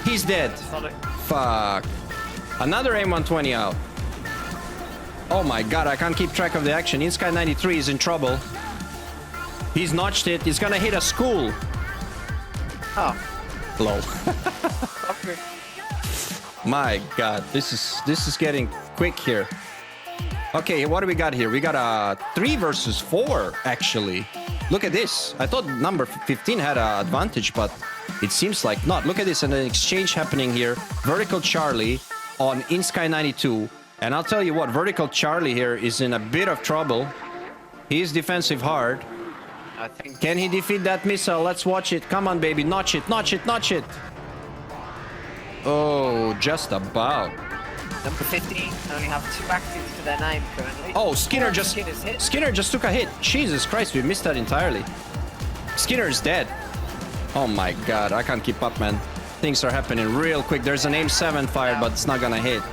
A: He's dead.
B: Solid.
A: Fuck. Another aim 120 out. Oh my god, I can't keep track of the action. inSky 93 is in trouble. He's notched it. He's gonna hit a school.
B: Oh.
A: Lol.
B: Okay.
A: My god, this is getting quick here. Okay, what do we got here? We got a 3 versus 4 actually. Look at this. I thought number 15 had an advantage, but it seems like not. Look at this, and an exchange happening here. Vertical Charlie on inSky 92. And I'll tell you what, Vertical Charlie here is in a bit of trouble. He's defensive hard.
B: I think.
A: Can he defeat that missile? Let's watch it. Come on, baby. Notch it, notch it, notch it. Oh, just about.
B: Number 15 only have 2 actives to their name currently.
A: Oh, Skinner just
B: hit.
A: Skinner just took a hit. Jesus Christ, we missed that entirely. Skinner's dead. Oh my god, I can't keep up, man. Things are happening real quick. There's an aim 7 fired, but it's not gonna hit.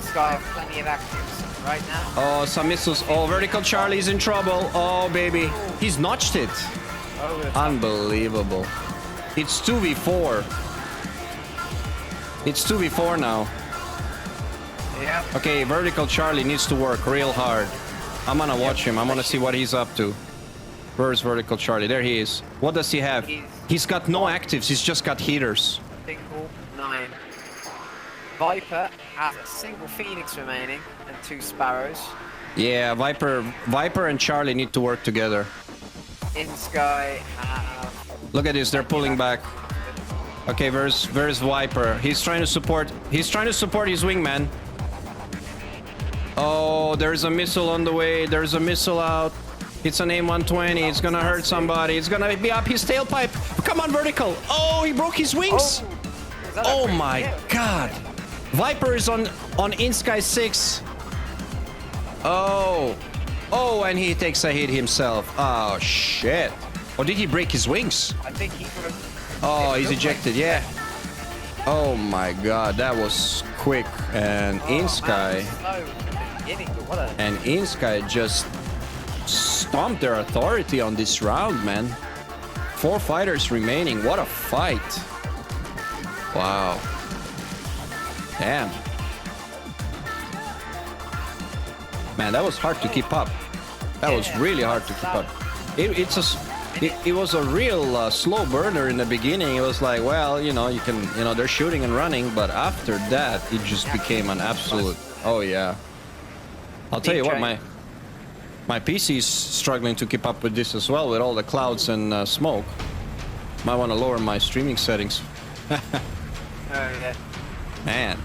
B: inSky have plenty of actives right now.
A: Oh, some missiles. Oh, Vertical Charlie's in trouble. Oh, baby. He's notched it.
B: Oh,
A: Unbelievable. It's 2v4. It's 2v4 now.
B: yeah.
A: Okay, Vertical Charlie needs to work real hard. I'm gonna watch him. I'm gonna see what he's up to. Where's Vertical Charlie? There he is. What does he have? He's got no actives. He's just got heaters.
B: Single 9. Viper has a single Phoenix remaining and 2 Sparrows.
A: Yeah, Viper and Charlie need to work together.
B: inSky have.
A: Look at this. They're pulling back. Okay, where's Viper? He's trying to support. He's trying to support his wingman. Oh, there's a missile on the way. There's a missile out. It's an aim 120. It's gonna hurt somebody. It's gonna be up his tailpipe. Come on, Vertical. Oh, he broke his wings. Oh my god. Viper is on inSky 6. Oh. Oh, and he takes a hit himself. Oh, shit. Or did he break his wings?
B: I think he broke.
A: Oh, he's ejected, yeah. Oh my god, that was quick. And inSky... And inSky just stomped their authority on this round, man. 4 fighters remaining. What a fight. Wow. Damn. Man, that was hard to keep up. That was really hard to keep up. It was a real slow burner in the beginning. It was like, well, you know, they're shooting and running, but after that, it just became an absolute... Oh, yeah. I'll tell you what, my PC is struggling to keep up with this as well, with all the clouds and smoke. Might want to lower my streaming settings.
B: Oh, yeah.
A: Man.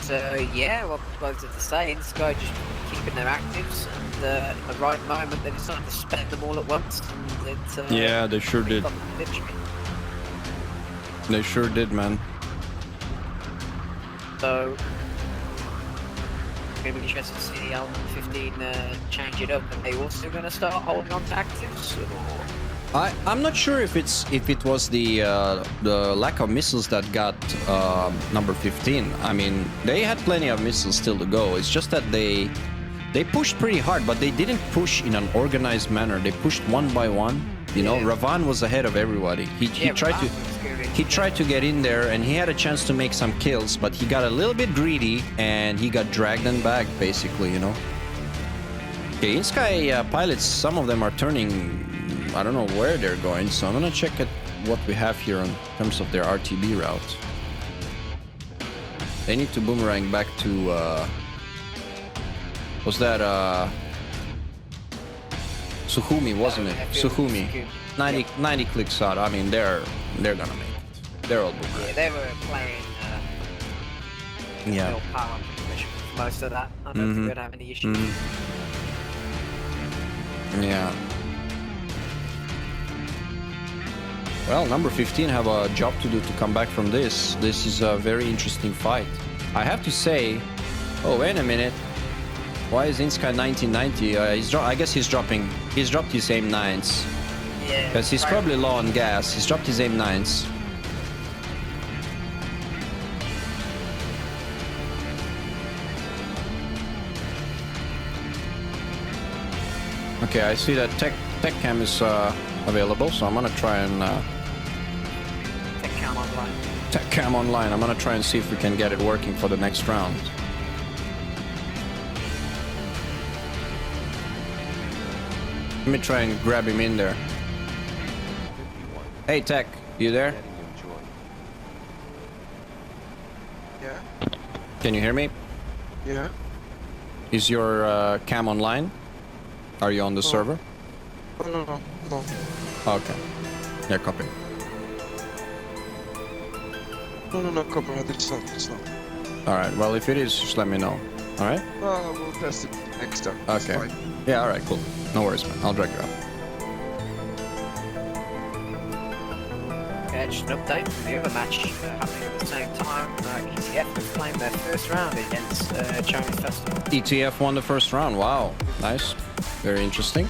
B: But, yeah, well, both of the say, inSky just keeping their actives, and at the right moment, they decided to spend them all at once. And
A: Yeah, they sure did. They sure did, man.
B: So, going to be interested to see how 15 change it up. Are they also going to start holding on to actives? Or?
A: I'm not sure if it was the lack of missiles that got number 15. I mean, they had plenty of missiles still to go. It's just that they pushed pretty hard, but they didn't push in an organized manner. They pushed one by one. You know, Ravan was ahead of everybody. He tried to get in there, and he had a chance to make some kills, but he got a little bit greedy, and he got dragged and back, basically, you know. Okay, inSky pilots, some of them are turning... I don't know where they're going, so I'm gonna check at what we have here in terms of their RTB route. They need to boomerang back to Was that Suhumi, wasn't it? Suhumi. 90 clicks out. I mean, they're gonna make it. They're all boomerang.
B: Yeah, they were playing
A: Yeah.
B: real power for most of that. I don't think we'd have any issues.
A: Yeah. Well, number 15 have a job to do to come back from this. This is a very interesting fight. I have to say... Oh, wait a minute. Why is inSky 1990? I guess he's dropped his aim 9s.
B: Yeah.
A: Because he's probably low on gas. He's dropped his aim 9s. Okay, I see that tech cam is available, so I'm gonna try and
B: Tech cam online.
A: tech cam online. I'm gonna try and see if we can get it working for the next round. Let me try and grab him in there. Hey, Tech, you there?
C: Yeah,
A: Can you hear me?
C: yeah.
A: Is your cam online? Are you on the server?
C: Oh, no.
A: Okay. Yeah, copy.
C: No, Copperhead, it's not.
A: Alright, well, if it is, just let me know. Alright?
C: We'll test it next time. It's
A: Okay.
C: fine.
A: Yeah, alright, cool. No worries, man. I'll drag you up.
B: Yeah, just an update from the other match happening at the same time. ETF was playing their first round against Chinese Festival.
A: ETF won the first round. Wow. Nice. Very interesting.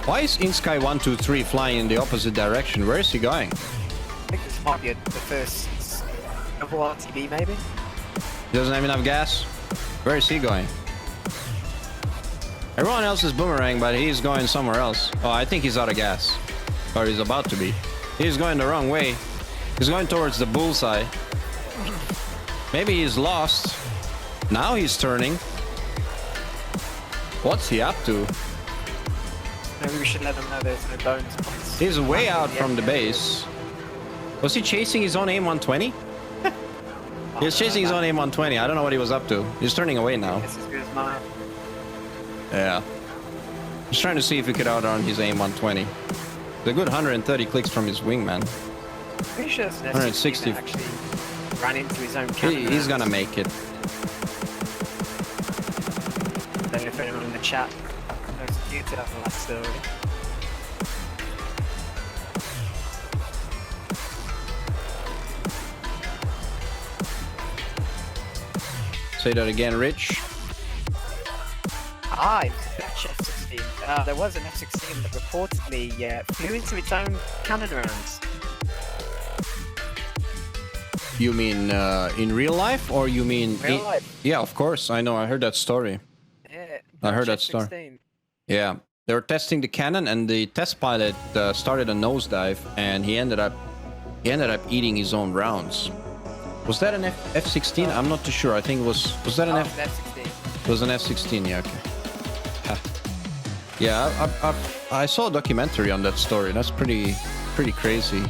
A: Why is inSky 123 flying in the opposite direction? Where is he going?
B: I think this might be the first double RTB maybe?
A: He doesn't have enough gas? Where is he going? Everyone else is boomerang, but he's going somewhere else. Oh, I think he's out of gas. Or he's about to be. He's going the wrong way. He's going towards the bullseye. Maybe he's lost. Now he's turning. What's he up to?
B: Maybe we should let them know there's no bonus points.
A: He's way out from the base. Was he chasing his own aim 120? He was chasing his own aim 120. I don't know what he was up to. He's turning away now.
B: It's as good as mine.
A: Yeah. Just trying to see if he could outrun his aim 120. The good 130 clicks from his wingman.
B: Pretty sure it's an
A: 160.
B: F16 that actually ran into his own cannon.
A: He's gonna make it.
B: I don't know if anyone in the chat knows the details of that story.
A: Say that again, Rich.
B: Ah, it was a Dutch F-16. There was an F-16 that reportedly flew into its own cannon rounds.
A: You mean in real life, or you mean...
B: Real life.
A: Yeah, of course. I know. I heard that story.
B: Yeah,
A: I heard
B: Dutch
A: that story.
B: F-16.
A: Yeah. They were testing the cannon, and the test pilot started a nosedive, and he ended up eating his own rounds. Was that an F-16? I'm not too sure. I think it was... Was that an
B: Oh,
A: F-16?
B: F-16.
A: It was an F-16, yeah, okay. Ha. Yeah, I saw a documentary on that story. That's pretty crazy.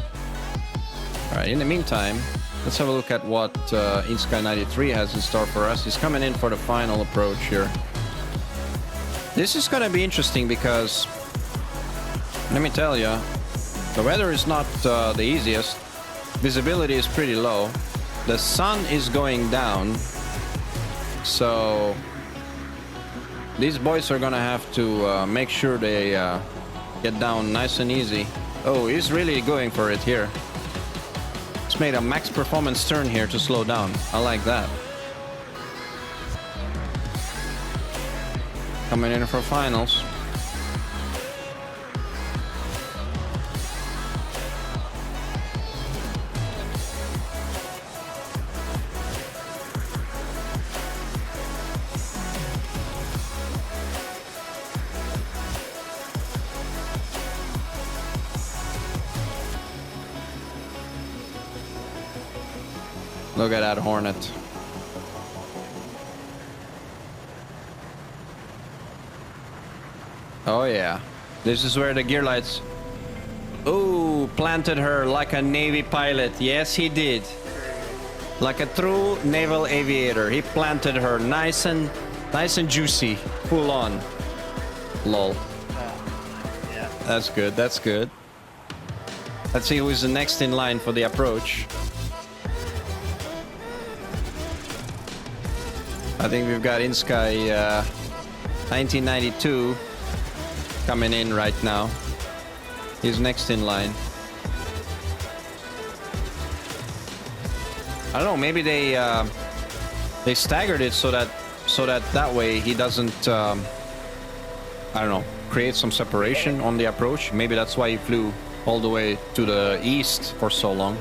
A: Alright, in the meantime, let's have a look at what inSky 93 has in store for us. He's coming in for the final approach here. This is gonna be interesting because, let me tell you, the weather is not the easiest. Visibility is pretty low. The sun is going down. So these boys are gonna have to make sure they get down nice and easy. Oh, he's really going for it here. It's made a max performance turn here to slow down. I like that. Coming in for finals. Look at that Hornet. Oh yeah. This is where the gear lights... Oh, planted her like a Navy pilot. Yes, he did. Like a true naval aviator. He planted her nice and juicy. Full on. Lol.
B: Yeah.
A: That's good. That's good. Let's see who is the next in line for the approach. I think we've got inSky 1992 coming in right now. He's next in line. I don't know. Maybe they staggered it so that way he doesn't. I don't know. Create some separation on the approach. Maybe that's why he flew all the way to the east for so long.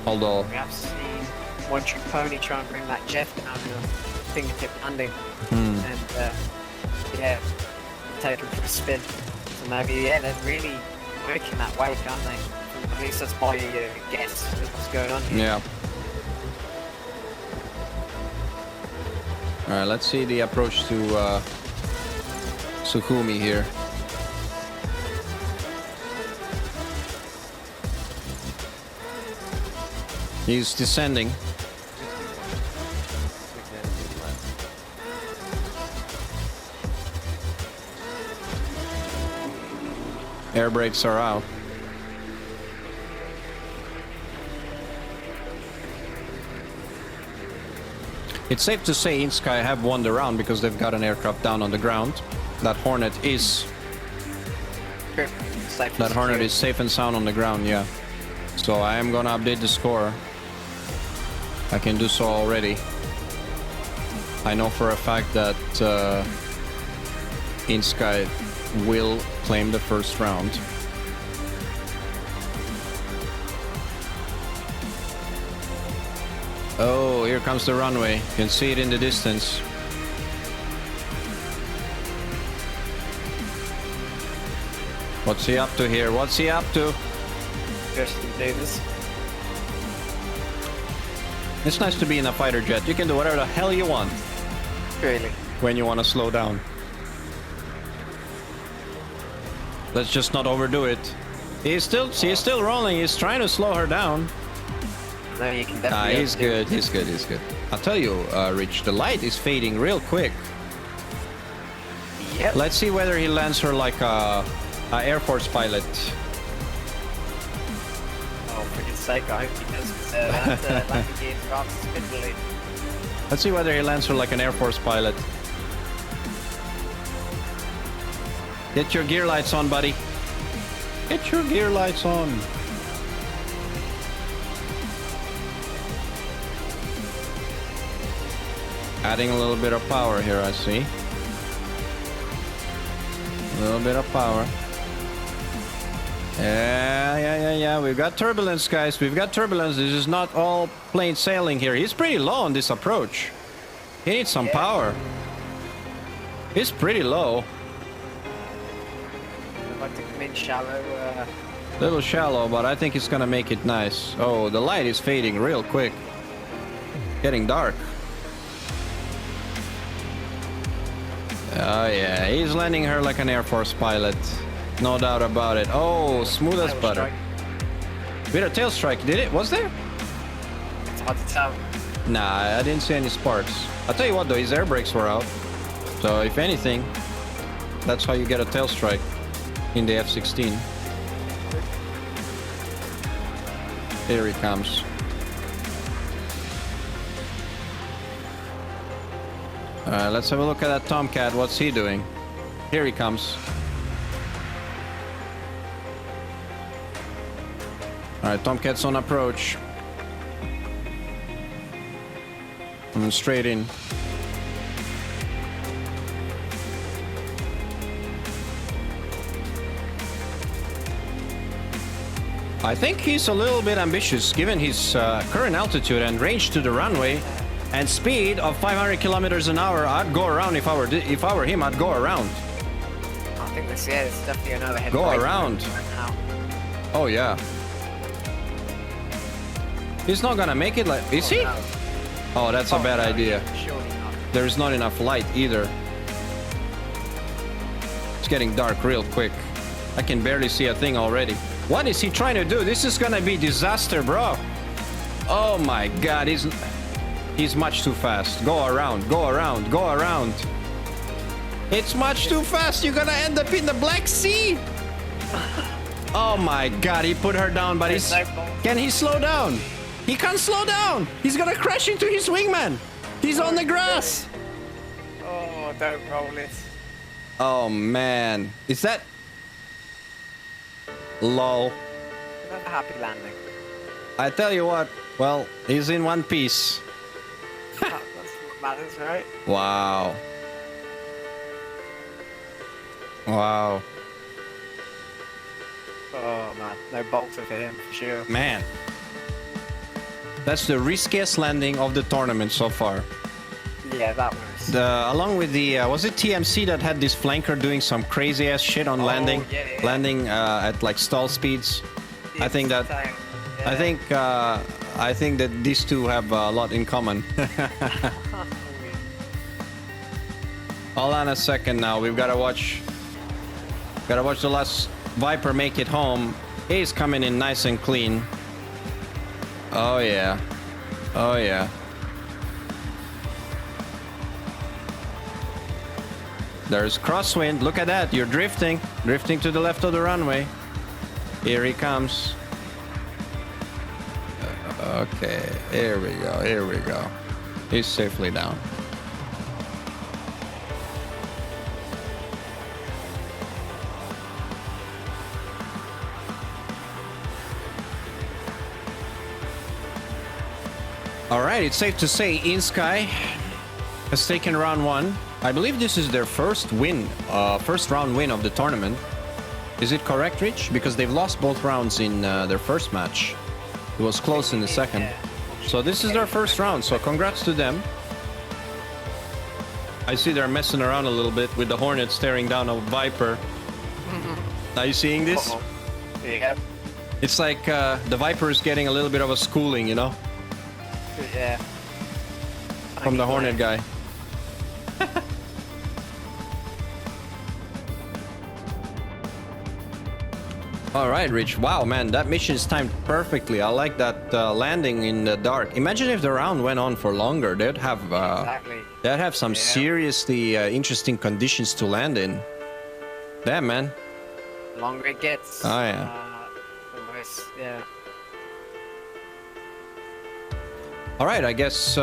A: Although
B: We have seen One Trick Pony try and bring that jet down in a fingertip landing. And yeah, take him for a spin. So maybe, yeah, they're really working that way, can't they? At least that's my guess of what's going on here.
A: yeah. All right. Let's see the approach to Sukhumi here. He's descending. Air brakes are out. It's safe to say inSky have won the round because they've got an aircraft down on the ground. That Hornet is safe and sound on the ground, yeah. So I am gonna update the score. I can do so already. I know for a fact that inSky will claim the first round. Oh, here comes the runway. You can see it in the distance. What's he up to here? What's he up to?
B: Justin Davis.
A: It's nice to be in a fighter jet. You can do whatever the hell you want
B: Really?
A: when you want to slow down. Let's just not overdo it. He's still rolling. He's trying to slow her down.
B: No, you can definitely.
A: He's good. He's good. He's good. I'll tell you, Rich, the light is fading real quick.
B: Yep.
A: Let's see whether he lands her like a Air Force pilot.
B: Oh, for goodness sake, I hope he does. That landing gear drops spindly.
A: Let's see whether he lands her like an Air Force pilot. Get your gear lights on, buddy. Get your gear lights on. Adding a little bit of power here, I see. A little bit of power. Yeah. We've got turbulence, guys. We've got turbulence. This is not all plain sailing here. He's pretty low on this approach. He needs some power. He's pretty low.
B: I'd like to come in shallow.
A: Little shallow, but I think he's gonna make it nice. Oh, the light is fading real quick. Getting dark. Oh yeah, he's landing her like an Air Force pilot. No doubt about it. Oh, smooth as butter. Bit of tail strike, did it? Was there?
B: It's hard to tell.
A: Nah, I didn't see any sparks. I'll tell you what though, his air brakes were out. So if anything, that's how you get a tail strike in the F-16. Here he comes. Let's have a look at that Tomcat. What's he doing? Here he comes. Alright, Tomcat's on approach. Coming straight in. I think he's a little bit ambitious given his current altitude and range to the runway and speed of 500 kilometers an hour. I'd go around if I were him. I'd go around.
B: I think this is definitely an overhead.
A: Go
B: brake
A: around.
B: right now.
A: Oh yeah. He's not gonna make it. Like, is he?
B: No.
A: Oh, that's a bad
B: no,
A: idea.
B: Surely not.
A: There's not enough light either. it's getting dark real quick. I can barely see a thing already. What is he trying to do? This is gonna be disaster, bro. Oh my god, he's much too fast. Go around, go around, go around. It's much too fast. You're gonna end up in the Black Sea. Oh my god, he put her down, but he's... Can he slow down? He can't slow down. He's gonna crash into his wingman. He's on the grass.
B: Oh, don't roll it.
A: Oh man. Is that... Lol.
B: Another happy landing.
A: I tell you what. Well, he's in one piece.
B: That's what matters, right?
A: Wow. Wow.
B: Oh man, no bolter for him for sure.
A: Man. That's the riskiest landing of the tournament so far.
B: Yeah, that was.
A: Along with the was it TMC that had this flanker doing some crazy ass shit on landing,
B: yeah.
A: landing at like stall speeds. I think that
B: Yeah.
A: I think that these two have a lot in common. Hold on a second now. We've got to watch. Got to watch the last Viper make it home. He's coming in nice and clean. Oh yeah. Oh yeah. There's crosswind. Look at that. You're drifting. Drifting to the left of the runway. Here he comes. Okay. Here we go. Here we go. He's safely down. All right. It's safe to say inSky has taken round one. I believe this is their first win, first round win of the tournament. Is it correct, Rich? Because they've lost both rounds in their first match. It was close in the second. So this is their first round, so congrats to them. I see they're messing around a little bit with the Hornet staring down a Viper. Are you seeing this?
B: Uh-oh. Yeah.
A: It's like the Viper is getting a little bit of a schooling, you know?
B: Yeah.
A: From the Hornet guy. All right, Rich. Wow, man, that mission is timed perfectly. I like that landing in the dark. Imagine if the round went on for longer. They'd have
B: Exactly.
A: they'd have some seriously interesting conditions to land in. Damn, man.
B: The longer it gets.
A: Oh, yeah.
B: The worse. Yeah.
A: All right, I guess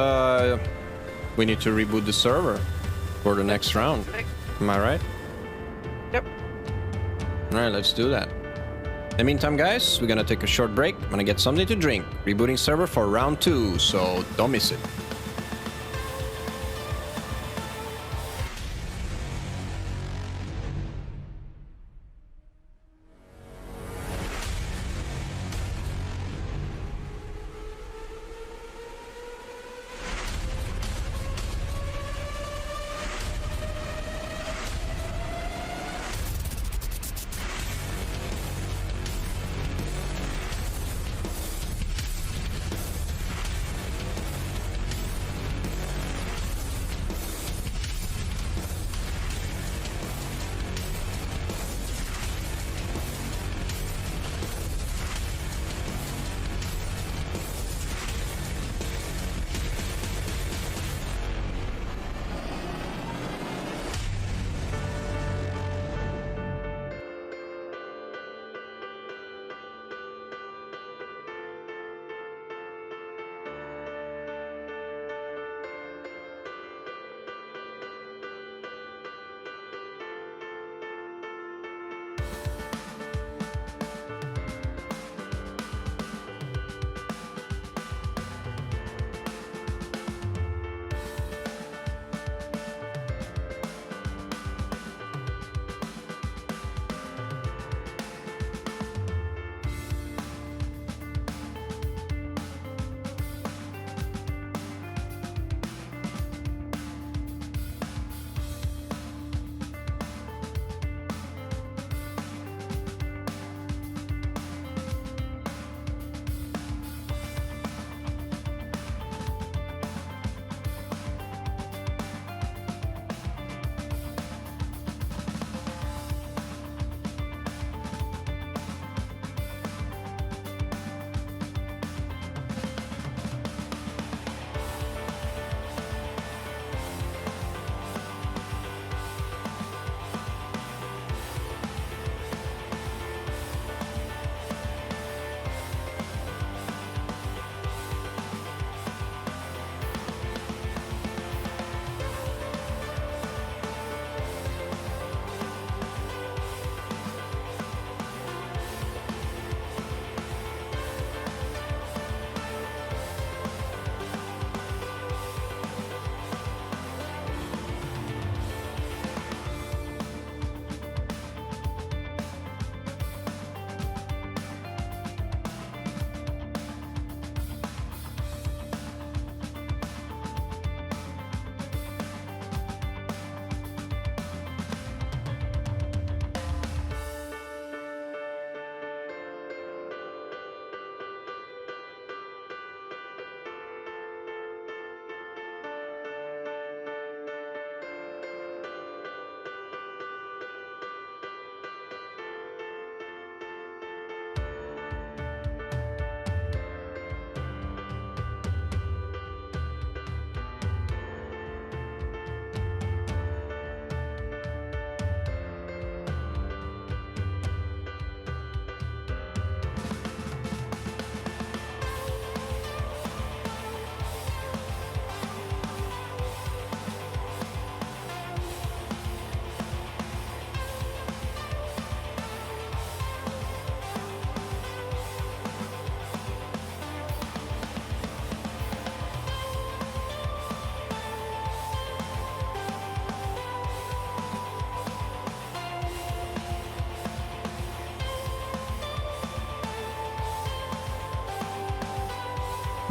A: we need to reboot the server for the next round. Am I right?
B: Yep.
A: All right, let's do that. In the meantime, guys, we're gonna take a short break. I'm gonna get something to drink. Rebooting server for round 2, so don't miss it.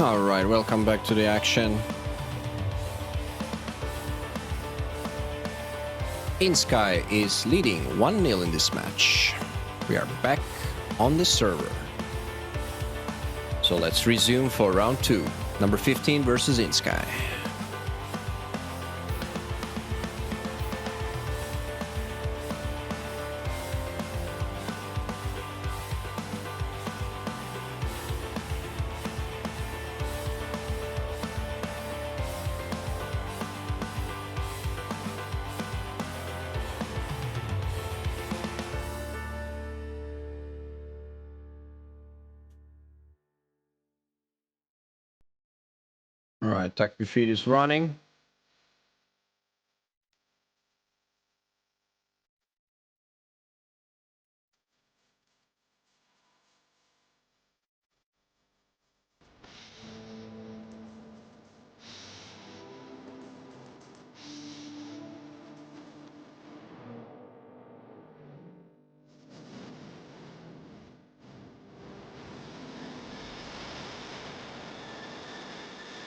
A: All right, welcome back to the action. inSky is leading 1-0 in this match. We are back on the server. So let's resume for round 2. Number 15 versus inSky. All right, TAC feed is running.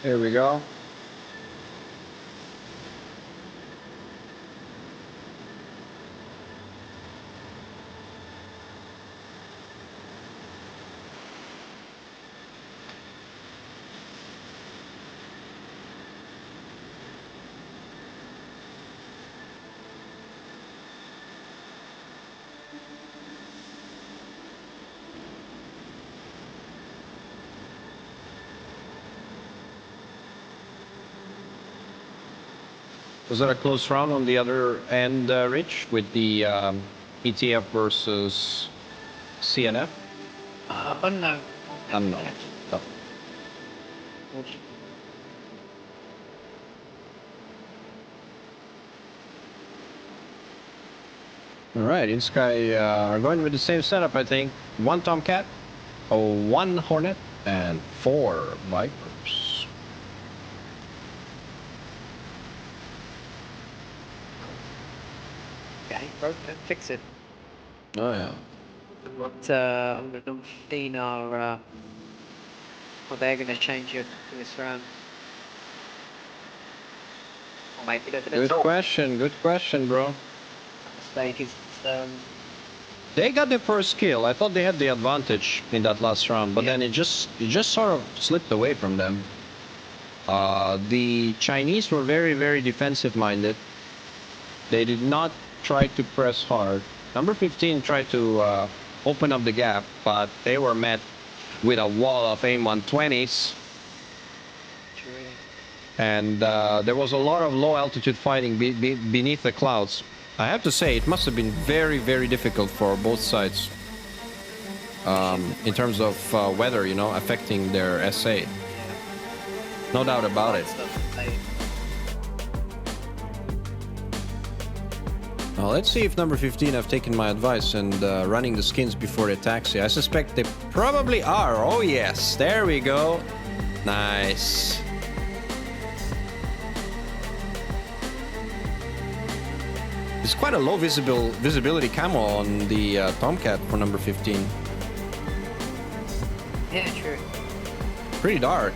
A: Here we go. Was that a close round on the other end, Rich, with the ETF versus CNF?
B: Unknown.
A: Unknown. Oh. All right, inSky are going with the same setup, I think. 1 Tomcat, 1 Hornet, and 4 Vipers.
B: Okay, broke it. Fix it.
A: Oh, yeah.
B: What under number 15 are what they're going to change it for this round? Or maybe they're going to
A: Good question, bro.
B: mistake is
A: They got the first kill. I thought they had the advantage in that last round, but then it just sort of slipped away from them. The Chinese were very, very defensive minded. They did not try to press hard. Number 15 tried to open up the gap, but they were met with a wall of AIM-120s. And there was a lot of low altitude fighting beneath the clouds. I have to say, it must have been very, very difficult for both sides in terms of weather, you know, affecting their SA. No doubt about it. Well, let's see if number 15 have taken my advice and running the skins before the taxi. I suspect they probably are. Oh, yes. There we go. Nice. It's quite a low visibility camo on the Tomcat for number 15.
B: Yeah, true.
A: Pretty dark.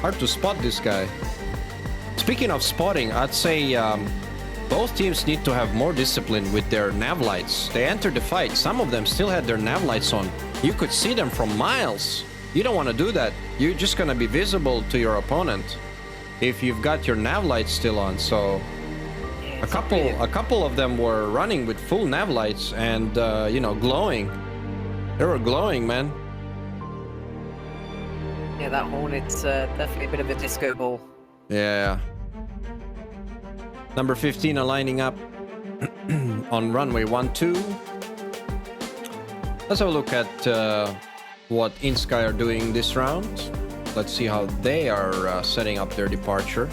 A: Hard to spot this guy. Speaking of spotting, I'd say both teams need to have more discipline with their nav lights. They entered the fight. Some of them still had their nav lights on. You could see them from miles. You don't want to do that. You're just going to be visible to your opponent if you've got your nav lights still on. So a couple of them were running with full nav lights and you know, glowing. They were glowing, man.
B: Yeah, that Hornet's definitely a bit of a disco ball.
A: Yeah. Number 15 are lining up on runway 12. Let's have a look at what inSky are doing this round. Let's see how they are setting up their departure.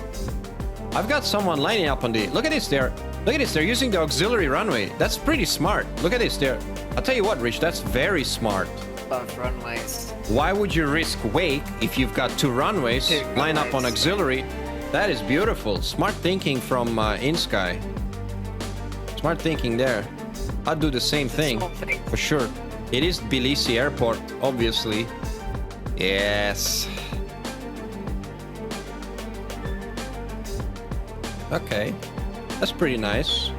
A: I've got someone lining up on the... Look at this there. Look at this. They're using the auxiliary runway. That's pretty smart. Look at this there. I'll tell you what, Rich. That's very smart.
B: Both runways.
A: Why would you risk wake if you've got 2 runways? Line up on auxiliary. That is beautiful. Smart thinking from inSky. Smart thinking there. I'd do the same thing for sure. It is Tbilisi Airport, obviously. Yes. Okay, that's pretty nice.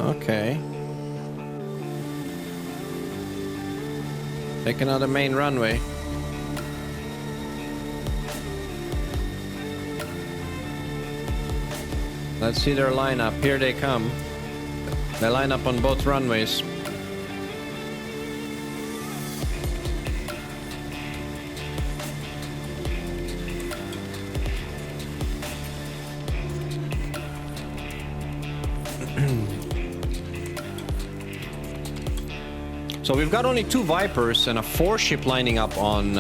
A: Okay. Take another main runway. Let's see their lineup. Here they come. They line up on both runways. So we've got only 2 Vipers and a 4-ship lining up on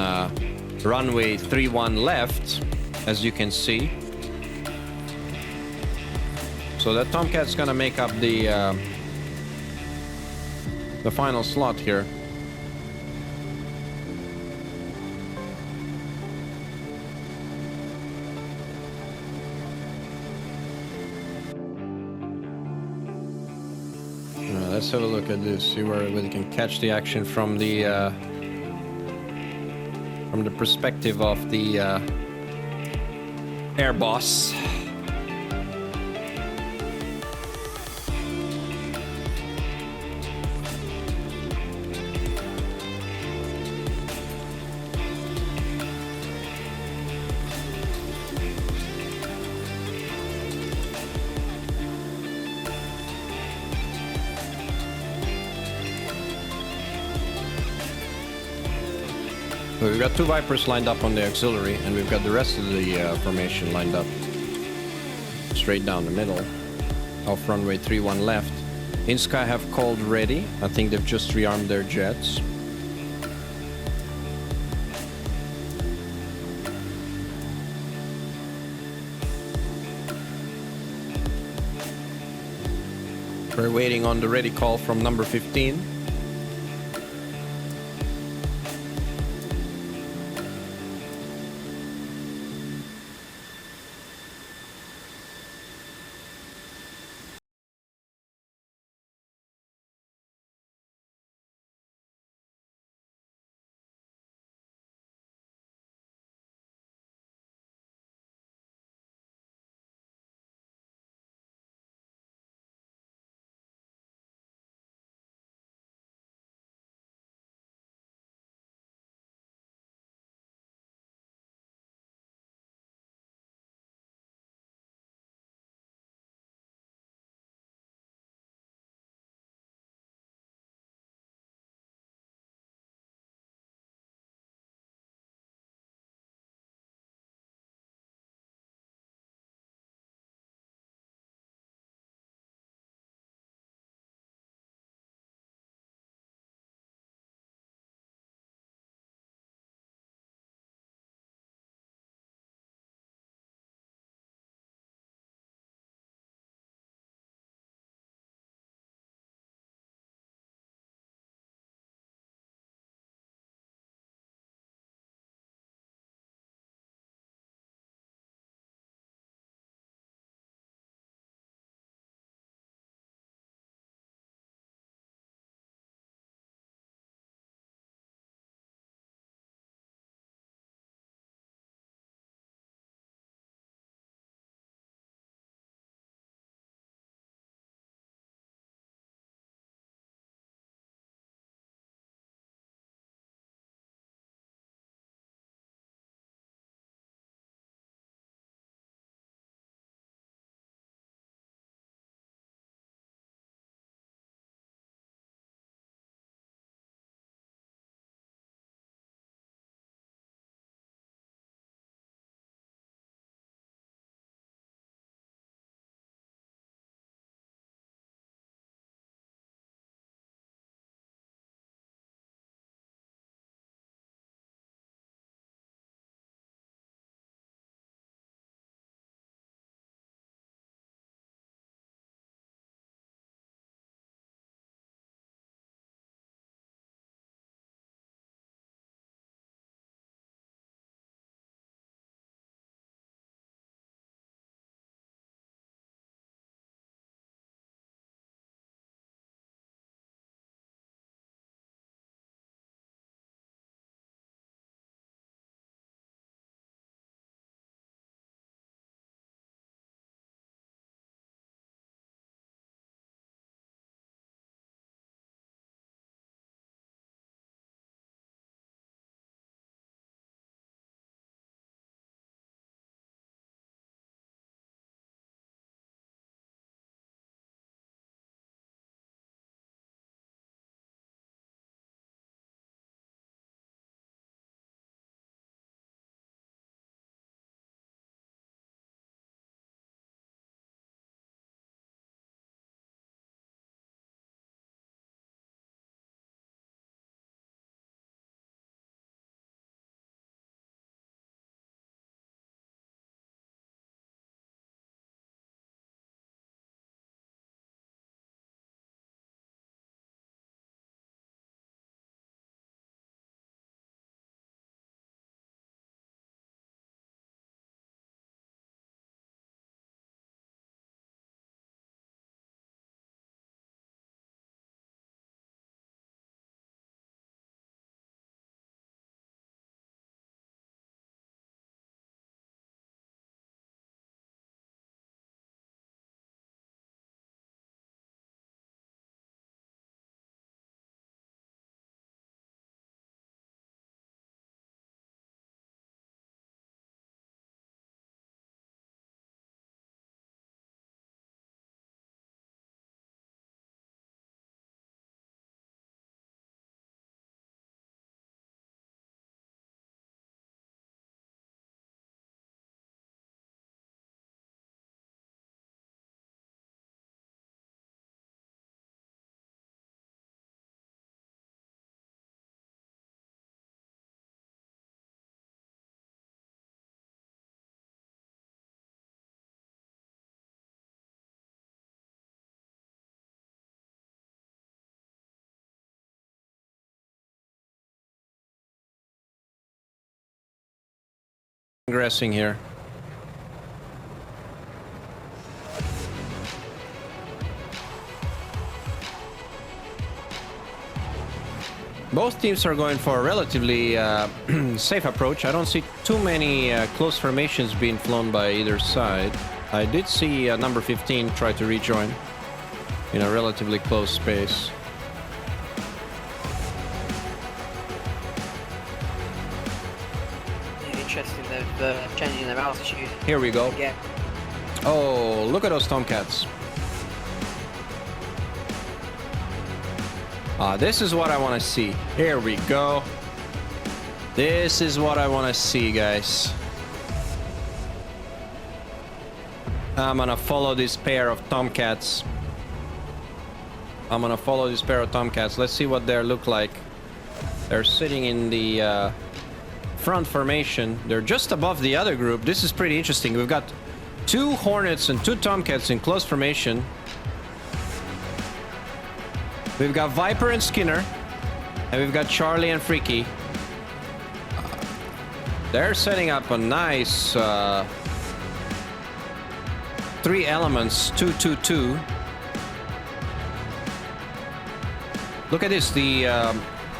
A: runway 31 left, as you can see. So that Tomcat's gonna make up the final slot here. Let's have a look at this. See where we can catch the action from the perspective of the air boss. So we've got 2 Vipers lined up on the auxiliary, and we've got the rest of the formation lined up straight down the middle of runway 31 left. inSky have called ready. I think they've just rearmed their jets. We're waiting on the ready call from number 15. progressing here. Both teams are going for a relatively safe approach. I don't see too many close formations being flown by either side. I did see number 15 try to rejoin in a relatively close space.
B: Yeah, interesting. They're changing their altitude.
A: Here we go.
B: Yeah.
A: Oh, look at those Tomcats. This is what I want to see. Here we go. This is what I want to see, guys. I'm gonna follow this pair of Tomcats. Let's see what they look like. They're sitting in the front formation. They're just above the other group. This is pretty interesting. We've got 2 Hornets and 2 Tomcats in close formation. We've got Viper and Skinner, and we've got Charlie and Freaky. They're setting up a nice 3 elements, 2-2-2. Look at this. The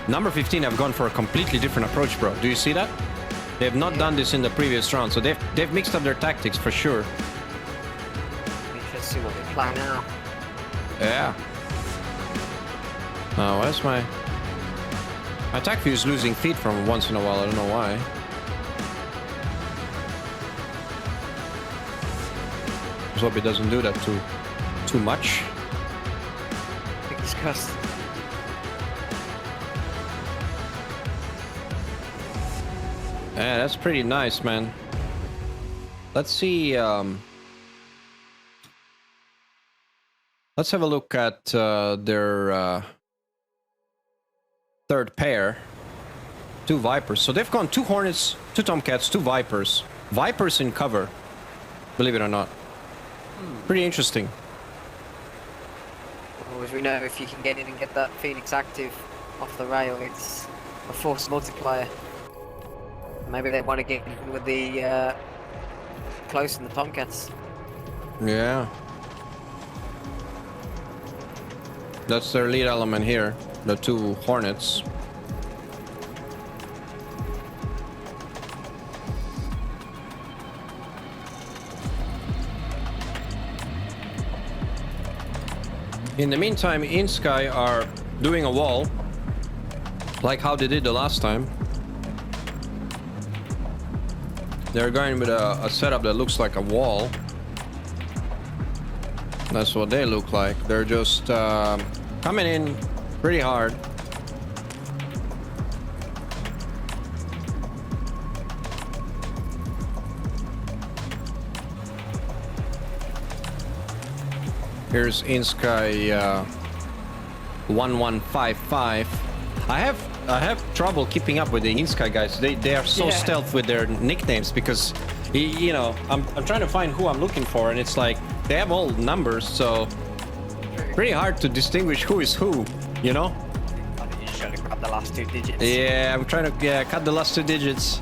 A: number 15 have gone for a completely different approach, bro. Do you see that? They have not done this in the previous round, so they've mixed up their tactics for sure.
B: Interesting what they plan now.
A: Yeah. Oh, where's my attack view is losing feet from once in a while. I don't know why. Just hope it doesn't do that too much.
B: Fingers crossed.
A: Yeah, that's pretty nice, man. Let's see. Let's have a look at their third pair. 2 Vipers. So they've gone 2 Hornets, 2 Tomcats, 2 Vipers. Vipers in cover, believe it or not. Pretty interesting.
B: Well, as we know, if you can get in and get that Phoenix active off the rail, it's a force multiplier. Maybe they want to get in with the close in the Tomcats.
A: Yeah. That's their lead element here. The 2 Hornets. In the meantime, inSky are doing a wall, like how they did the last time. They're going with a setup that looks like a wall. That's what they look like. They're just coming in pretty hard. Here's inSky 1155. I have trouble keeping up with the inSky guys. They are so stealth with their nicknames because, you know, I'm trying to find who I'm looking for, and it's like they have all numbers, so pretty hard to distinguish who is who, you know?
B: You're just trying to grab the last 2 digits.
A: Yeah, I'm trying to cut the last 2 digits.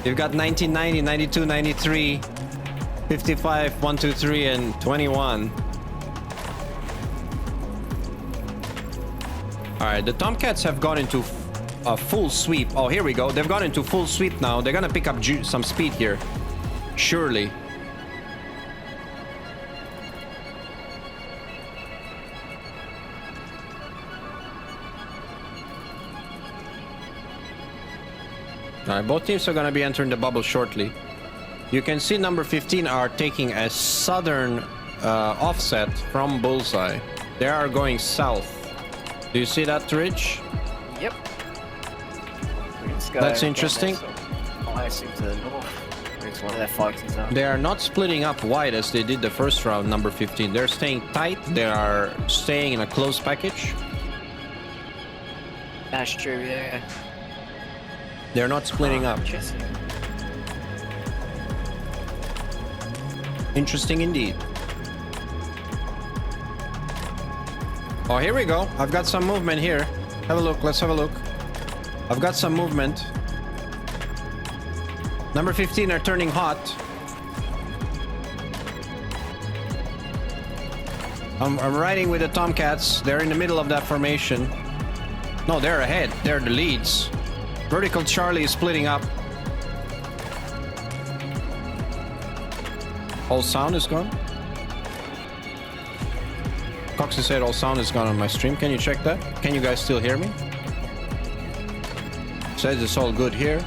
A: You've got 1990, 92, 93, 55, 1, 2, 3, and 21. All right, the Tomcats have gone into a full sweep. Oh, here we go. They've gone into full sweep now. They're gonna pick up some speed here, surely. All right, both teams are gonna be entering the bubble shortly. You can see number 15 are taking a southern offset from Bullseye. They are going south. Do you see that, Rich?
B: Yep.
A: That's interesting.
B: Flying to the north. It's one of their fighting zones.
A: They are not splitting up wide as they did the first round, number 15. They're staying tight. They are staying in a close package.
B: That's true, yeah.
A: They're not splitting up.
B: Interesting.
A: Interesting indeed. Oh, here we go. I've got some movement here. Have a look. Let's have a look. I've got some movement. Number 15 are turning hot. I'm riding with the Tomcats. They're in the middle of that formation. No, they're ahead. They're the leads. Vertical Charlie is splitting up. All sound is gone? Coxie said all sound is gone on my stream. Can you check that? Can you guys still hear me? Says it's all good here.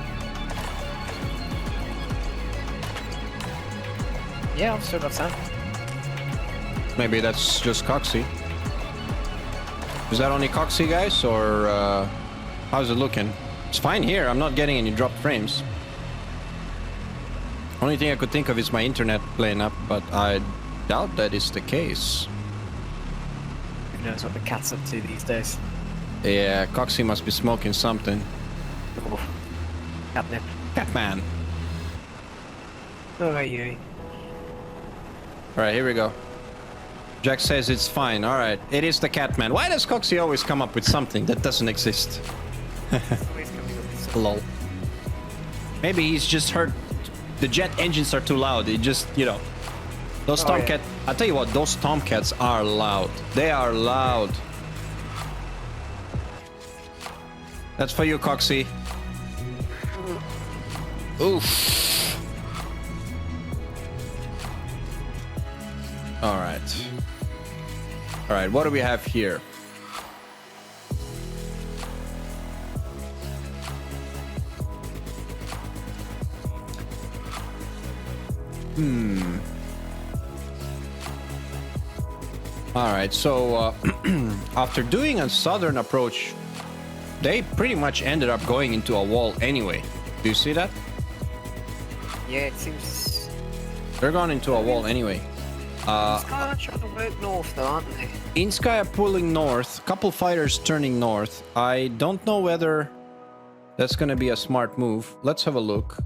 B: Yeah, I've still got sound.
A: Maybe that's just Coxie. Is that only Coxie, guys? Or how's it looking? It's fine here. I'm not getting any dropped frames. Only thing I could think of is my internet playing up, but I doubt that is the case.
B: Who knows what the cat's up to these days?
A: Yeah, Coxie must be smoking something.
B: Oh, catnip.
A: Catman.
B: Oh, you.
A: Alright, here we go. Jack says it's fine. Alright, it is the Catman. Why does Coxie always come up with something that doesn't exist?
B: Always coming up with something.
A: Lol. Maybe he's just heard the jet engines are too loud. It just, you know. Those Tomcat...
B: Yeah.
A: I'll tell you what, those Tomcats are loud. They are loud. That's for you, Coxie. Oof. Alright. Alright, what do we have here? Alright, so after doing a southern approach, they pretty much ended up going into a wall anyway. Do you see that?
B: Yeah, it seems...
A: They're going into a wall anyway.
B: Sky are trying to work north though, aren't they?
A: inSky are pulling north, couple fighters turning north. I don't know whether that's gonna be a smart move. Let's have a look.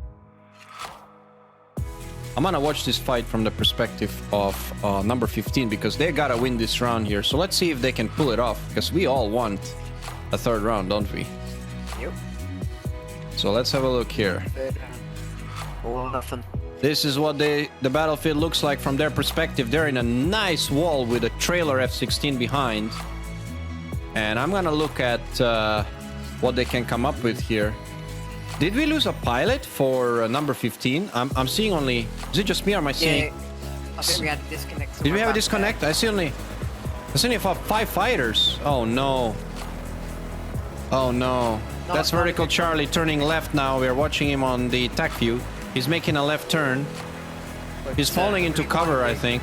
A: I'm gonna watch this fight from the perspective of number 15 because they gotta win this round here. So let's see if they can pull it off because we all want a third round, don't we?
B: Yep.
A: So let's have a look here.
B: Third round. All or nothing.
A: This is what the battlefield looks like from their perspective. They're in a nice wall with a trailer F-16 behind. And I'm gonna look at what they can come up with here. Did we lose a pilot for number 15? I'm seeing only... Is it just me or am I seeing...
B: Yeah, I think we had a disconnect.
A: Did we have a disconnect? I see only 5 fighters. Oh no. Oh no. That's Vertical Charlie turning left now. We're watching him on the TAC view. He's making a left turn. He's falling into cover, I think.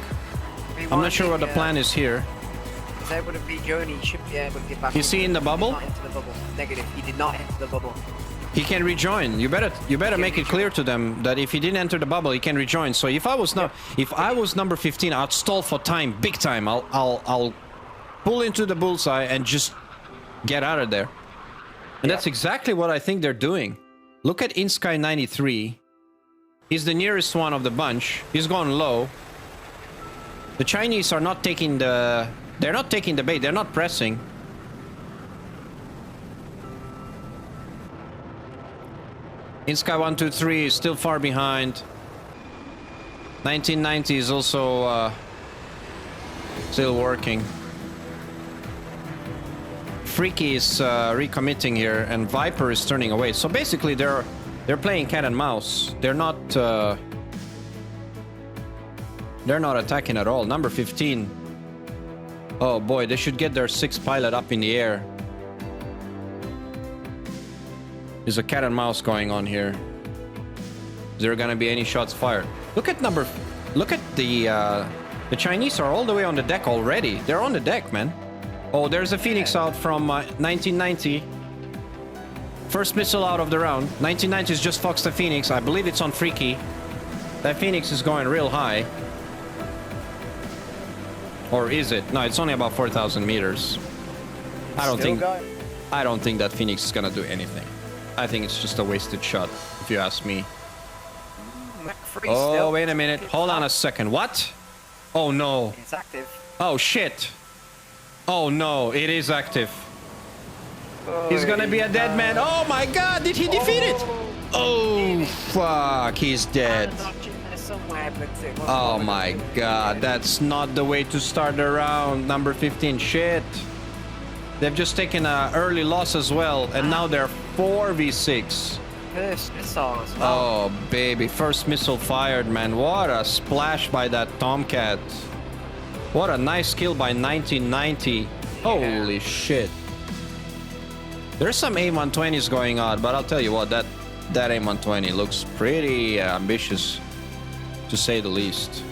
A: I'm not sure what the plan is here.
B: He's able to rejoin. He should be able to get back.
A: Is he in the bubble?
B: He did not enter the bubble. Negative. He did not enter the bubble.
A: He can rejoin. You better make it clear to them that if he didn't enter the bubble, he can rejoin. So if I was number 15, I'd stall for time, big time. I'll pull into the bullseye and just get out of there. And that's exactly what I think they're doing. Look at inSky 93. He's the nearest one of the bunch. He's gone low. The Chinese are not taking the... They're not taking the bait. They're not pressing. inSky 123 is still far behind. 1990 is also still working. Freaky is recommitting here, and Viper is turning away. So basically, they're playing cat and mouse. They're not attacking at all. Number 15. Oh boy, they should get their 6th pilot up in the air. There's a cat and mouse going on here. Is there gonna be any shots fired? Look at the Chinese are all the way on the deck already. They're on the deck, man. Oh, there's a Phoenix out from 1990. First missile out of the round. 1990 is just foxed the Phoenix. I believe it's on Freaky. That Phoenix is going real high. Or is it? No, it's only about 4,000 meters. I don't think that Phoenix is gonna do anything. I think it's just a wasted shot, if you ask me. Oh, wait a minute. Hold on a second. What? Oh, no.
B: It's active.
A: Oh, shit. Oh, no. It is active. He's gonna be a dead man. Oh my god, did he defeat it? Oh, fuck, he's dead. Oh my god, that's not the way to start the round. Number 15, shit. They've just taken an early loss as well, and now they're 4v6.
B: First missile as well.
A: Oh, baby. First missile fired, man. What a splash by that Tomcat. What a nice kill by 1990. Holy shit. There's some A120s going on, but I'll tell you what, that A120 looks pretty ambitious, to say the least.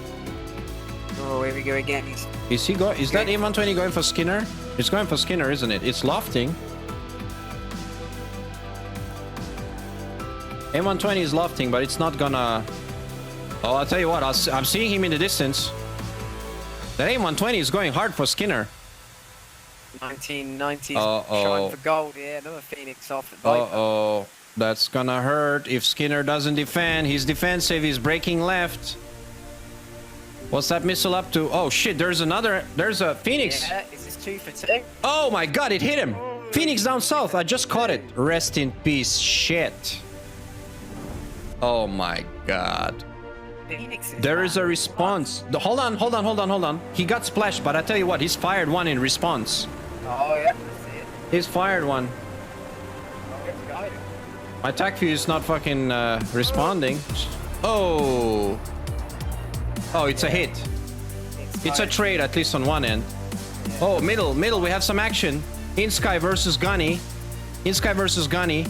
B: Oh, here we go again.
A: Is that A120 going for Skinner? It's going for Skinner, isn't it? It's lofting. A120 is lofting, but it's not gonna... Oh, I'll tell you what, I'm seeing him in the distance. That A120 is going hard for Skinner.
B: 1990s trying for gold, yeah, another Phoenix off the Viper.
A: Uh-oh. That's gonna hurt if Skinner doesn't defend. He's defensive, he's breaking left. What's that missile up to? Oh shit, there's a Phoenix.
B: Yeah, is this 2 for 2?
A: Oh my god, it hit him. Phoenix down south, I just caught it. Rest in peace, shit. Oh my god. There is a response. Hold on. He got splashed, but I tell you what, he's fired one in response.
B: Oh yeah, that's it.
A: He's fired one. My TAC view is not fucking responding. Oh. Oh, it's a hit. It's a trade, at least on one end. Oh, middle, we have some action. inSky versus Gunny. inSky versus Gunny.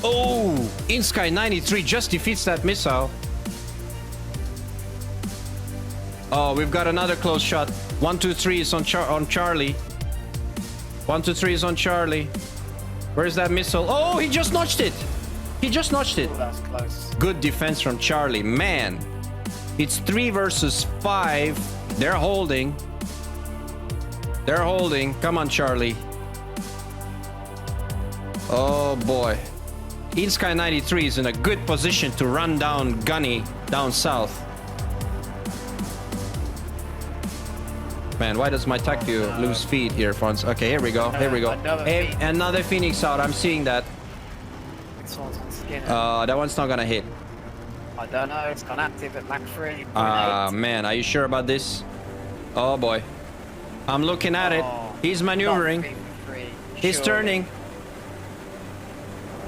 A: Oh, inSky 93 just defeats that missile. Oh, we've got another close shot. 1, 2, 3 is on Charlie. 1, 2, 3 is on Charlie. Where's that missile? Oh, he just notched it. He just notched it.
B: Oh, that was close.
A: Good defense from Charlie. Man, it's 3 versus 5. They're holding. They're holding. Come on, Charlie. Oh, boy. inSky 93 is in a good position to run down Gunny down south. Man, why does my TAC view lose feed here, Franz? Okay, here we go. Here we go. Another Phoenix out. I'm seeing that.
B: This one's on Skinner.
A: That one's not gonna hit.
B: I don't know. It's gone active at Mach 3.
A: Man, are you sure about this? Oh boy, I'm looking at it. He's maneuvering. He's turning.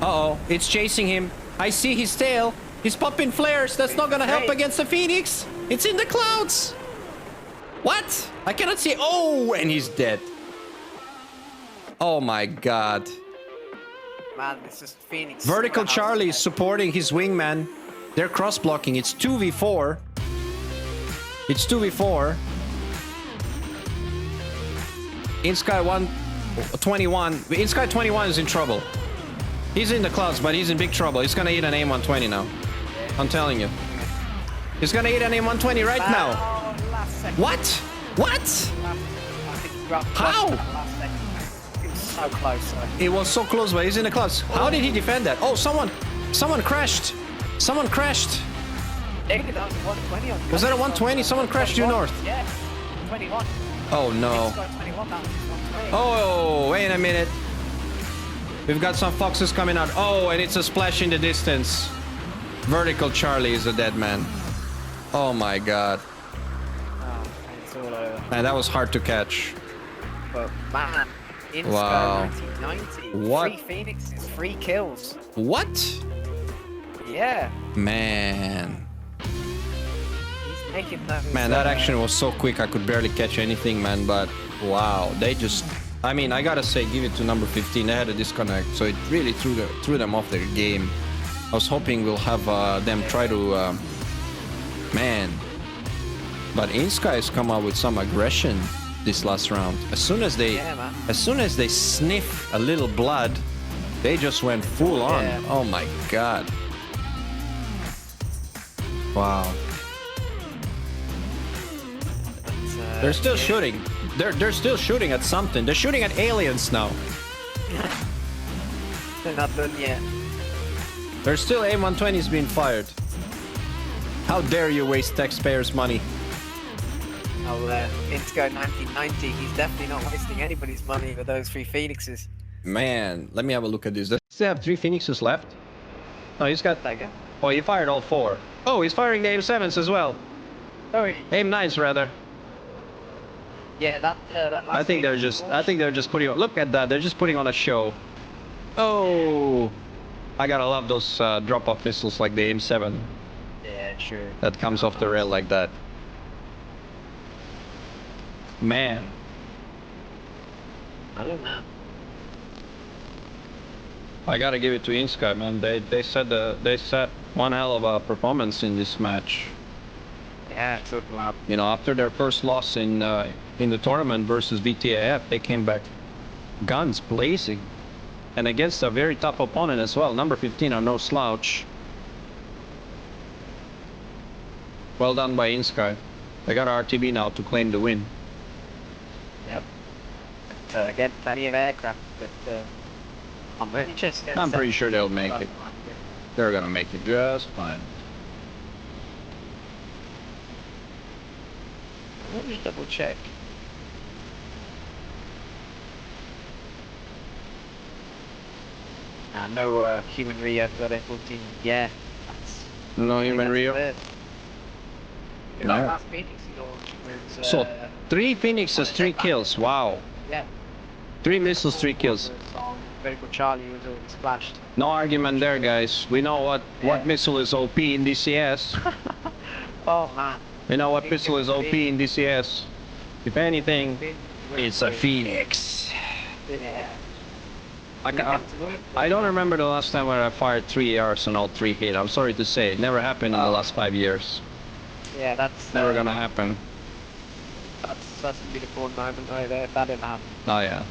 A: Uh-oh, it's chasing him. I see his tail. He's popping flares. That's not gonna help against the Phoenix. It's in the clouds. What? I cannot see. Oh, and he's dead. Oh my god.
B: Man, this is Phoenix.
A: Vertical Charlie is supporting his wingman. They're cross-blocking. It's 2v4. It's 2v4. inSky 121. inSky 21 is in trouble. He's in the clouds, but he's in big trouble. He's gonna eat an A120 now. I'm telling you. He's gonna eat an A120 right now. What? What? How?
B: It was so close.
A: It was so close, but he's in the clouds. How did he defend that? Oh, someone crashed. Someone crashed. Was that a 120? Someone crashed due north.
B: Yeah, 21.
A: Oh no. Oh, wait a minute. We've got some foxes coming out. Oh, and it's a splash in the distance. Vertical Charlie is a dead man. Oh my god.
B: It's all over.
A: Man, that was hard to catch.
B: But man, inSky
A: Wow.
B: 1990.
A: What?
B: 3 Phoenixes, 3 kills.
A: What?
B: Yeah.
A: Man.
B: He's making those.
A: Man, that action was so quick I could barely catch anything, man, but wow, they just... I mean, I gotta say, give it to number 15. They had a disconnect, so it really threw them off their game. I was hoping we'll have them try to... man. But inSky has come out with some aggression this last round. As soon as they sniff a little blood, they just went full on.
B: Yeah.
A: Oh my god. Wow. They're still shooting. They're still shooting at something. They're shooting at aliens now.
B: They're not done yet.
A: There's still A120s being fired. How dare you waste taxpayers' money?
B: inSky 1990, he's definitely not wasting anybody's money with those 3 Phoenixes.
A: Man, let me have a look at this. Does he have 3 Phoenixes left? No, he's got...
B: Like,
A: Oh, he fired all 4. Oh, he's firing the AIM-7s as well.
B: sorry.
A: AIM-9s, rather.
B: Yeah, that last
A: I think they're just putting on... Look at that, they're just putting on a show. Oh! I gotta love those drop-off missiles like the AIM-7.
B: Yeah, sure.
A: That comes off the rail like that. Man.
B: I don't know.
A: I gotta give it to inSky, man. They set one hell of a performance in this match.
B: Yeah, so loud.
A: You know, after their first loss in the tournament versus VTAF, they came back guns blazing, and against a very tough opponent as well. Number 15 are no slouch. Well done by inSky. They got RTB now to claim the win.
B: Yep. Again, plenty of aircraft, but I'm really just.
A: I'm pretty sure they'll make it. They're gonna make it just fine.
B: Let me just double check. No human Rio for that 14. Yeah.
A: No human Rio.
B: No. Last Phoenix he launched was,
A: So 3 Phoenixes, 3 kills. Wow.
B: Yeah.
A: 3 missiles, 3 kills.
B: Very good. Charlie was already splashed.
A: No argument there, guys. We know what missile is OP in DCS.
B: Oh man.
A: We know what missile is OP in DCS. If anything, it's a Phoenix.
B: Yeah.
A: I don't remember the last time where I fired 3 ARs and all 3 hit. I'm sorry to say, it never happened in the last 5 years.
B: Yeah, that's
A: Never gonna happen.
B: That's a beautiful moment right there. That didn't happen.
A: Oh yeah.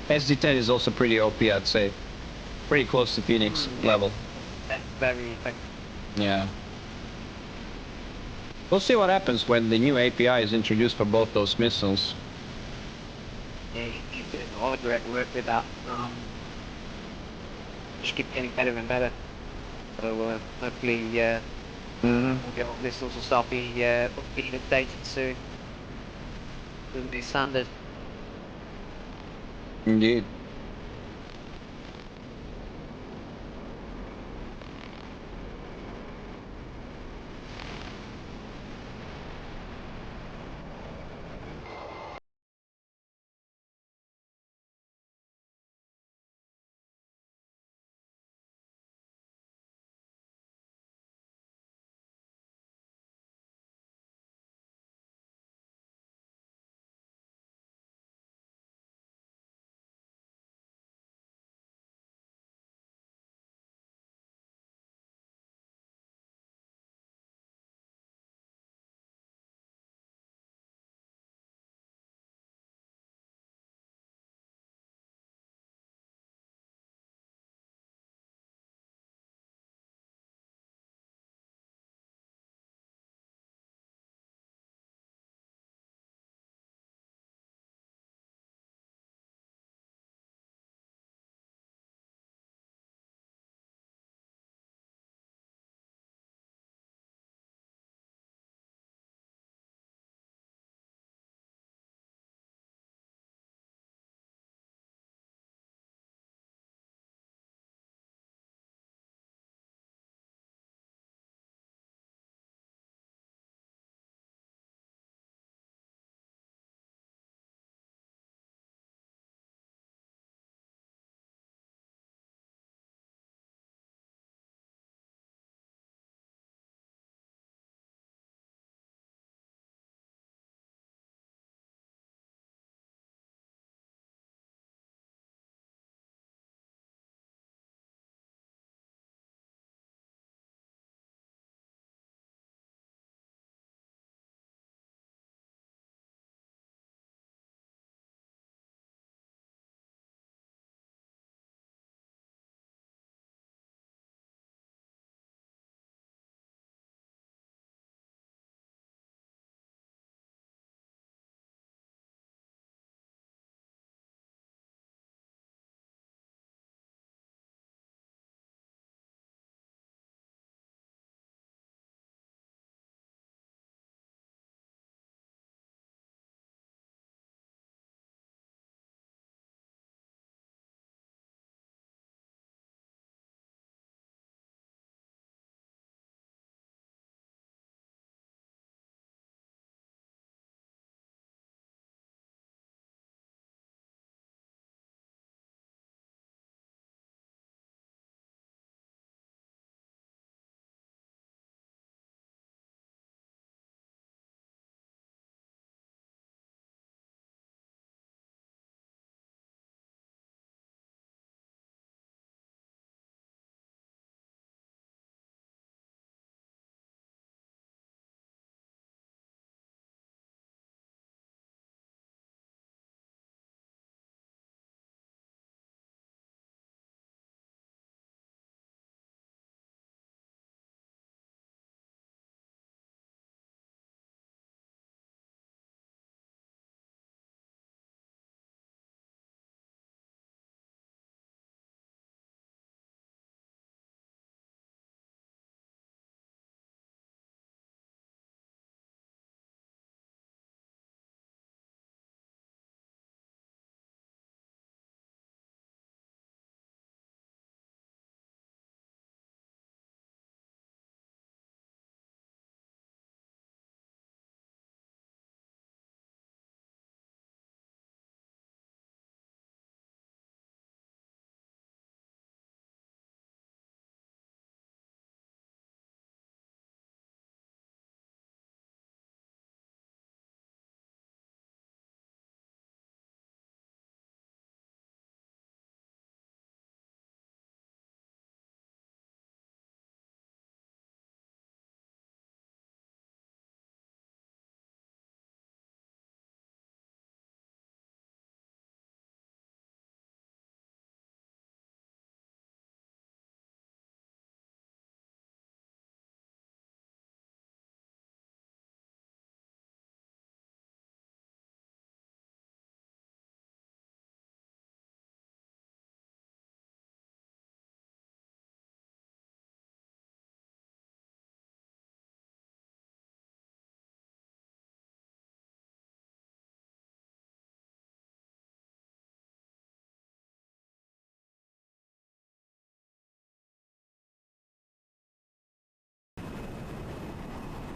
A: SD10 is also pretty OP, I'd say. Pretty close to Phoenix level.
B: Very.
A: Yeah. We'll see what happens when the new API is introduced for both those missiles.
B: Yeah, you did all the great work with that. Just keep getting better and better. So hopefully, we'll get all this will start being updated soon. It'll be standard.
A: Indeed.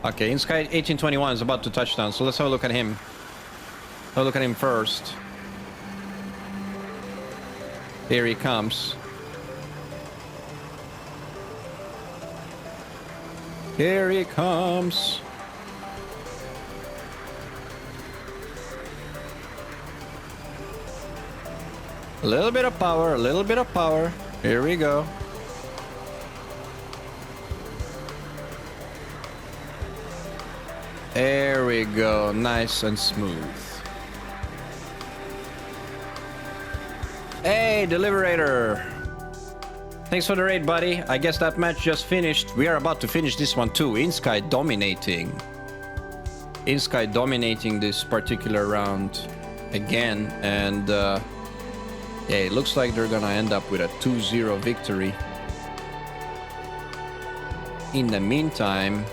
A: Okay, inSky 1821 is about to touch down, so let's have a look at him. Have a look at him first. Here he comes. Here he comes. A little bit of power, a little bit of power. Here we go. There we go, nice and smooth. Hey, Deliberator! Thanks for the raid, buddy. I guess that match just finished. We are about to finish this one too. inSky dominating. inSky dominating this particular round again. And yeah, it looks like they're gonna end up with a 2-0 victory. In the meantime...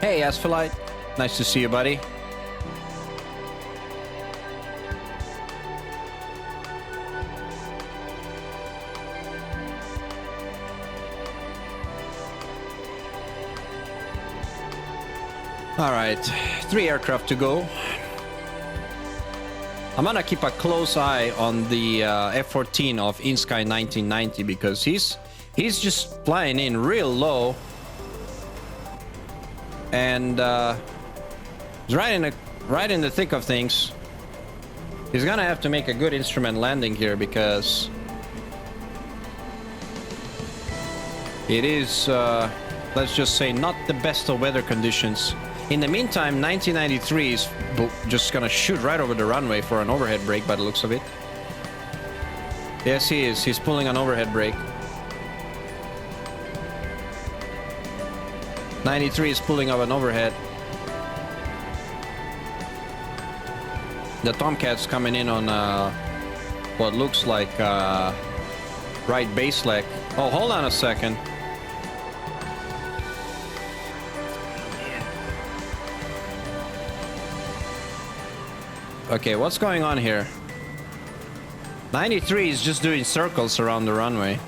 A: Hey, Asphalite. Nice to see you, buddy. All right, 3 aircraft to go. I'm gonna keep a close eye on the F-14 of inSky 1990 because he's just flying in real low. And right in the thick of things. He's gonna have to make a good instrument landing here because it is, let's just say, not the best of weather conditions. In the meantime, 1993 is just gonna shoot right over the runway for an overhead brake by the looks of it. Yes, he is. He's pulling an overhead brake. 93 is pulling up an overhead. The Tomcat's coming in on what looks like right base leg. Oh, hold on a second. Okay, what's going on here? 93 is just doing circles around the runway.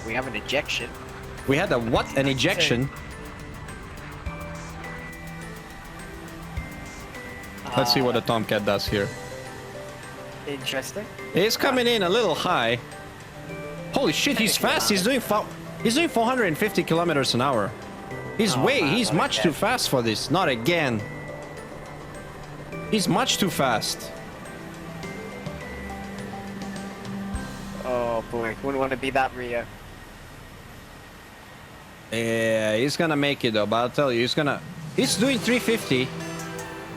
B: We have an ejection.
A: We had a what? An ejection? Let's see what the Tomcat does here.
B: Interesting.
A: He's coming in a little high. Holy shit, he's fast. He's doing 450 kilometers an hour. He's he's much too fast for this. Not again. He's much too fast.
B: Oh boy, wouldn't want to be that Rio.
A: Yeah, he's gonna make it though, but I'll tell you, he's doing 350.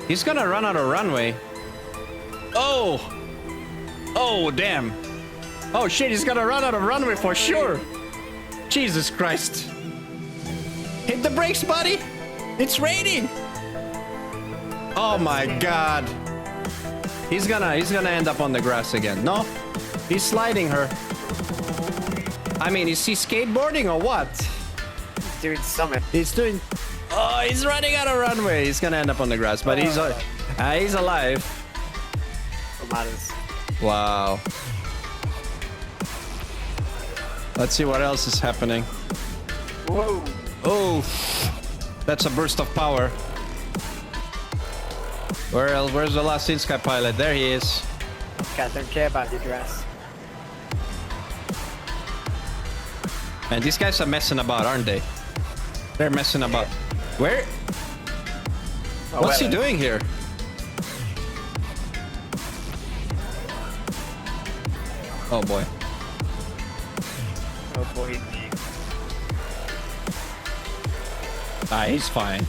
A: He's gonna run out of runway. Oh! Oh, damn. Oh shit, he's gonna run out of runway for sure. Jesus Christ. Hit the brakes, buddy. It's raining. Oh my God. He's gonna end up on the grass again. No, he's sliding her. I mean, is he skateboarding or what?
B: He's doing something.
A: He's doing... Oh, he's running out of runway. He's gonna end up on the grass, but he's alive.
B: What matters?
A: Wow. Let's see what else is happening.
B: Whoa.
A: Oh, that's a burst of power. Where's the last inSky pilot? There he is.
B: Okay, I don't care about your dress.
A: And these guys are messing about, aren't they? They're messing about. Where?
B: Oh,
A: What's he doing here? Oh boy.
B: Oh boy.
A: Ah, he's fine.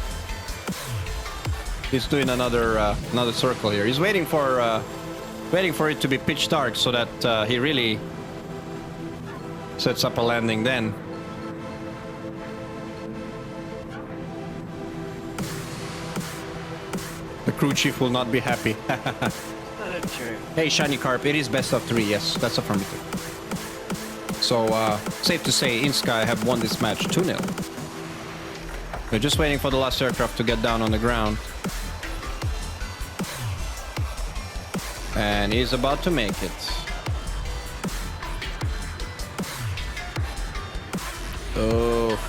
A: He's doing another circle here. He's waiting for it to be pitch dark so that he really sets up a landing then. The crew chief will not be happy.
B: True.
A: Hey, Shiny Carp, it is best of 3. Yes, that's affirmative. So, safe to say, inSky have won this match 2-0. They're just waiting for the last aircraft to get down on the ground. And he's about to make it. Oh.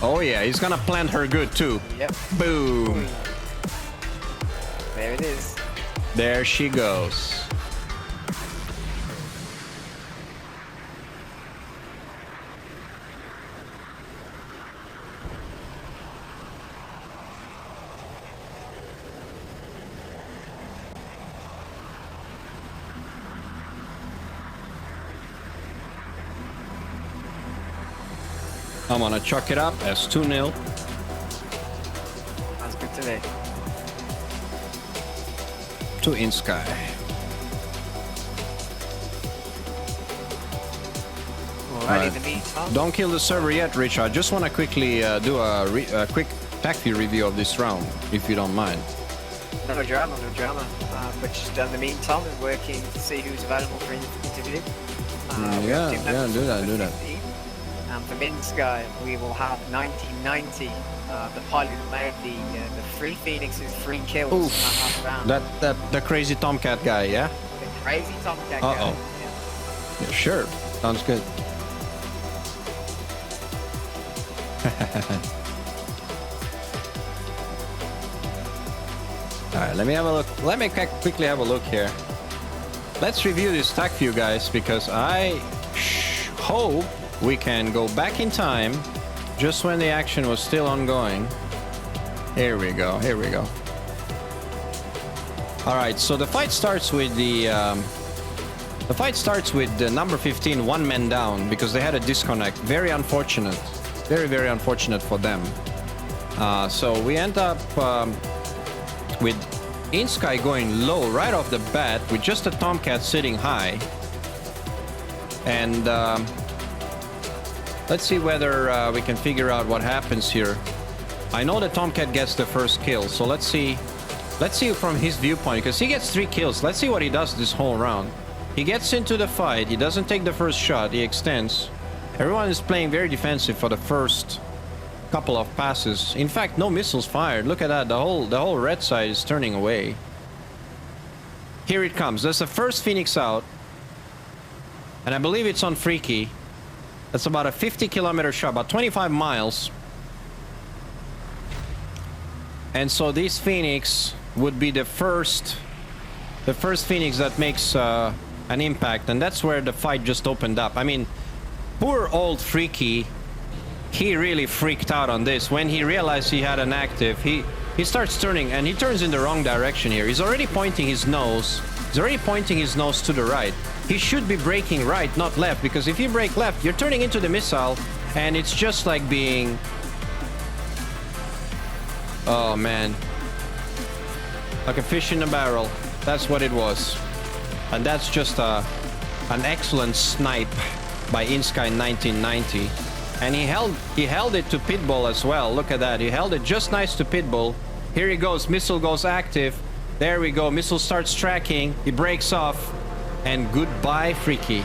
A: Oh yeah, he's gonna plant her good too.
B: Yep.
A: Boom.
B: There it is.
A: There she goes. I'm gonna chuck it up as 2-0.
B: That's good to me.
A: To inSky.
B: Alright, in the meantime.
A: Don't kill the server yet, Rich. I just want to quickly do a quick TAC view review of this round, if you don't mind.
B: No drama, no drama. But just in the meantime, we're working to see who's available for interview.
A: Yeah, do that.
B: From inSky, we will have 1990, the pilot who made the three Phoenixes, 3 kills in that last round.
A: That the crazy Tomcat guy, yeah?
B: The crazy Tomcat guy.
A: Uh-oh.
B: Yeah.
A: Yeah, sure. Sounds good. Alright, let me have a look. Let me quickly have a look here. Let's review this TAC view, guys, because I hope we can go back in time just when the action was still ongoing. Here we go. Here we go. All right, so the fight starts with the number 15 one man down because they had a disconnect. Very unfortunate. Very, very unfortunate for them. So we end up with inSky going low right off the bat with just a Tomcat sitting high. And let's see whether we can figure out what happens here. I know the Tomcat gets the first kill, so let's see from his viewpoint, because he gets 3 kills. Let's see what he does this whole round. He gets into the fight, he doesn't take the first shot, he extends. Everyone is playing very defensive for the first couple of passes. In fact, no missiles fired. Look at that, the whole red side is turning away. Here it comes. There's the first Phoenix out, and I believe it's on Freaky. That's about a 50-kilometer shot, about 25 miles. And so this Phoenix would be the first Phoenix that makes an impact, and that's where the fight just opened up. I mean, poor old Freaky, he really freaked out on this. When he realized he had an active, he starts turning, and he turns in the wrong direction here. He's already pointing his nose. He's already pointing his nose to the right. He should be braking right, not left, because if you brake left, you're turning into the missile, and it's just like being... Oh, man. Like a fish in a barrel. That's what it was. And that's just an excellent snipe by inSky 1990. And he held it to Pitbull as well. Look at that. He held it just nice to Pitbull. Here he goes. Missile goes active. There we go. Missile starts tracking. He breaks off. And goodbye, Freaky.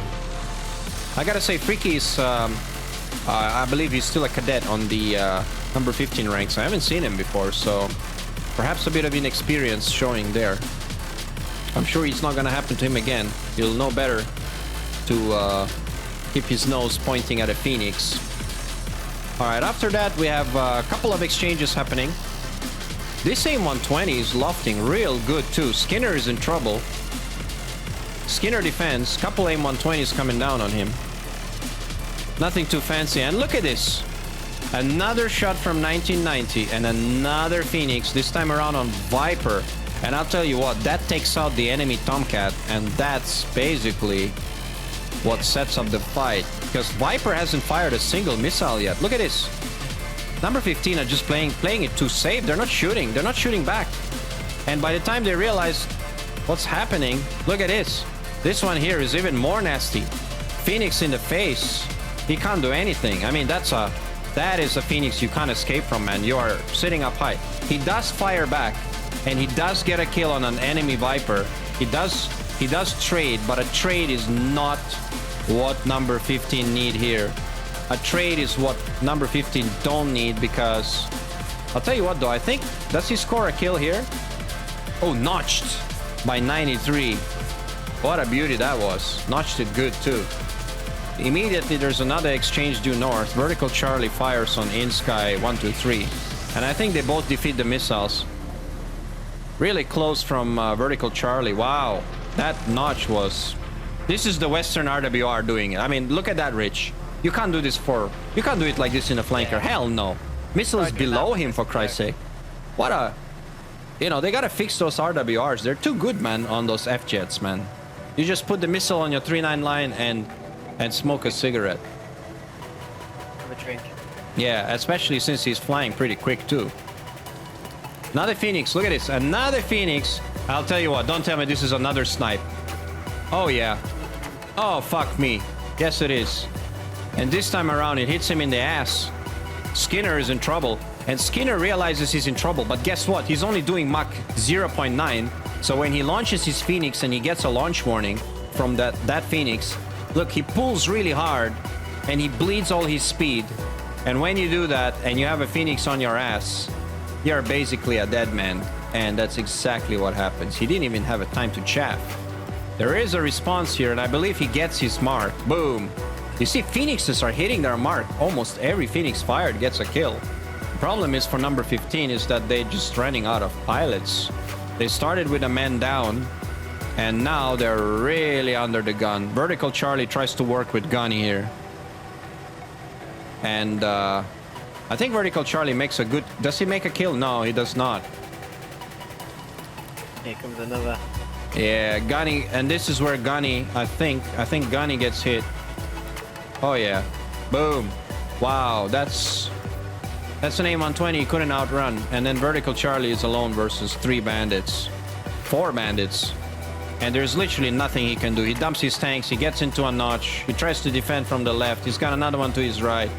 A: I gotta say, Freaky is... I believe he's still a cadet on the number 15 ranks. I haven't seen him before, so... Perhaps a bit of inexperience showing there. I'm sure it's not gonna happen to him again. He'll know better to keep his nose pointing at a Phoenix. Alright, after that we have a couple of exchanges happening. This AIM-120 is lofting real good too. Skinner is in trouble. Skinner defense, couple AIM-120s coming down on him. Nothing too fancy, and look at this. Another shot from 1990 and another Phoenix, this time around on Viper. And I'll tell you what, that takes out the enemy Tomcat, and that's basically what sets up the fight. Because Viper hasn't fired a single missile yet. Look at this. Number 15 are just playing it too safe. They're not shooting back. And by the time they realize what's happening, look at this. This one here is even more nasty. Phoenix in the face. He can't do anything. I mean, that is a Phoenix you can't escape from, man. You are sitting up high. He does fire back, and he does get a kill on an enemy Viper. He does trade, but a trade is not what number 15 need here. A trade is what number 15 don't need, because I'll tell you what though, I think, does he score a kill here? Oh, notched by 93. What a beauty that was. Notched it good too. Immediately there's another exchange due north. Vertical Charlie fires on inSky 123. And I think they both defeat the missiles. Really close from Vertical Charlie. Wow. That notch was... This is the Western RWR doing it. I mean, look at that, Rich. You can't do this for... You can't do it like this in a flanker.
B: Yeah.
A: Hell no. Missiles below him, for Christ's sake. What a... You know, they gotta fix those RWRs. They're too good, man, on those F-jets, man. You just put the missile on your 3-9 line and smoke a cigarette.
B: Have a drink.
A: Yeah, especially since he's flying pretty quick, too. Another Phoenix. Look at this. Another Phoenix. I'll tell you what. Don't tell me this is another snipe. Oh, yeah. Oh, fuck me. Yes, it is. And this time around, it hits him in the ass. Skinner is in trouble. And Skinner realizes he's in trouble. But guess what? He's only doing Mach 0.9. So when he launches his Phoenix and he gets a launch warning from that Phoenix, look, he pulls really hard and he bleeds all his speed. And when you do that and you have a Phoenix on your ass, you're basically a dead man. And that's exactly what happens. He didn't even have a time to chaff. There is a response here, and I believe he gets his mark. Boom. You see, Phoenixes are hitting their mark. Almost every Phoenix fired gets a kill. The problem is for number 15 is that they're just running out of pilots. They started with a man down, and now they're really under the gun. Vertical Charlie tries to work with Gunny here. And I think Vertical Charlie makes a good... Does he make a kill? No, he does not.
B: Here comes another.
A: Yeah, Gunny, and this is where Gunny, I think Gunny gets hit. Oh yeah, boom. Wow, that's an aim-on-20 he couldn't outrun. And then Vertical Charlie is alone versus 4 bandits. And there's literally nothing he can do. He dumps his tanks, he gets into a notch, he tries to defend from the left, he's got another one to his right.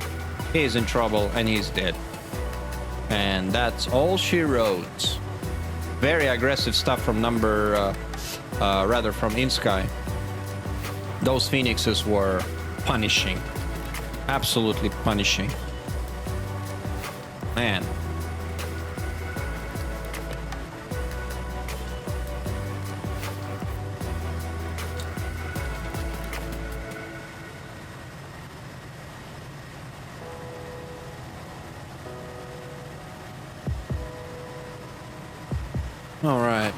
A: He's in trouble and he's dead. And that's all she wrote. Very aggressive stuff from from inSky. Those Phoenixes were punishing. Absolutely punishing. Man. All right.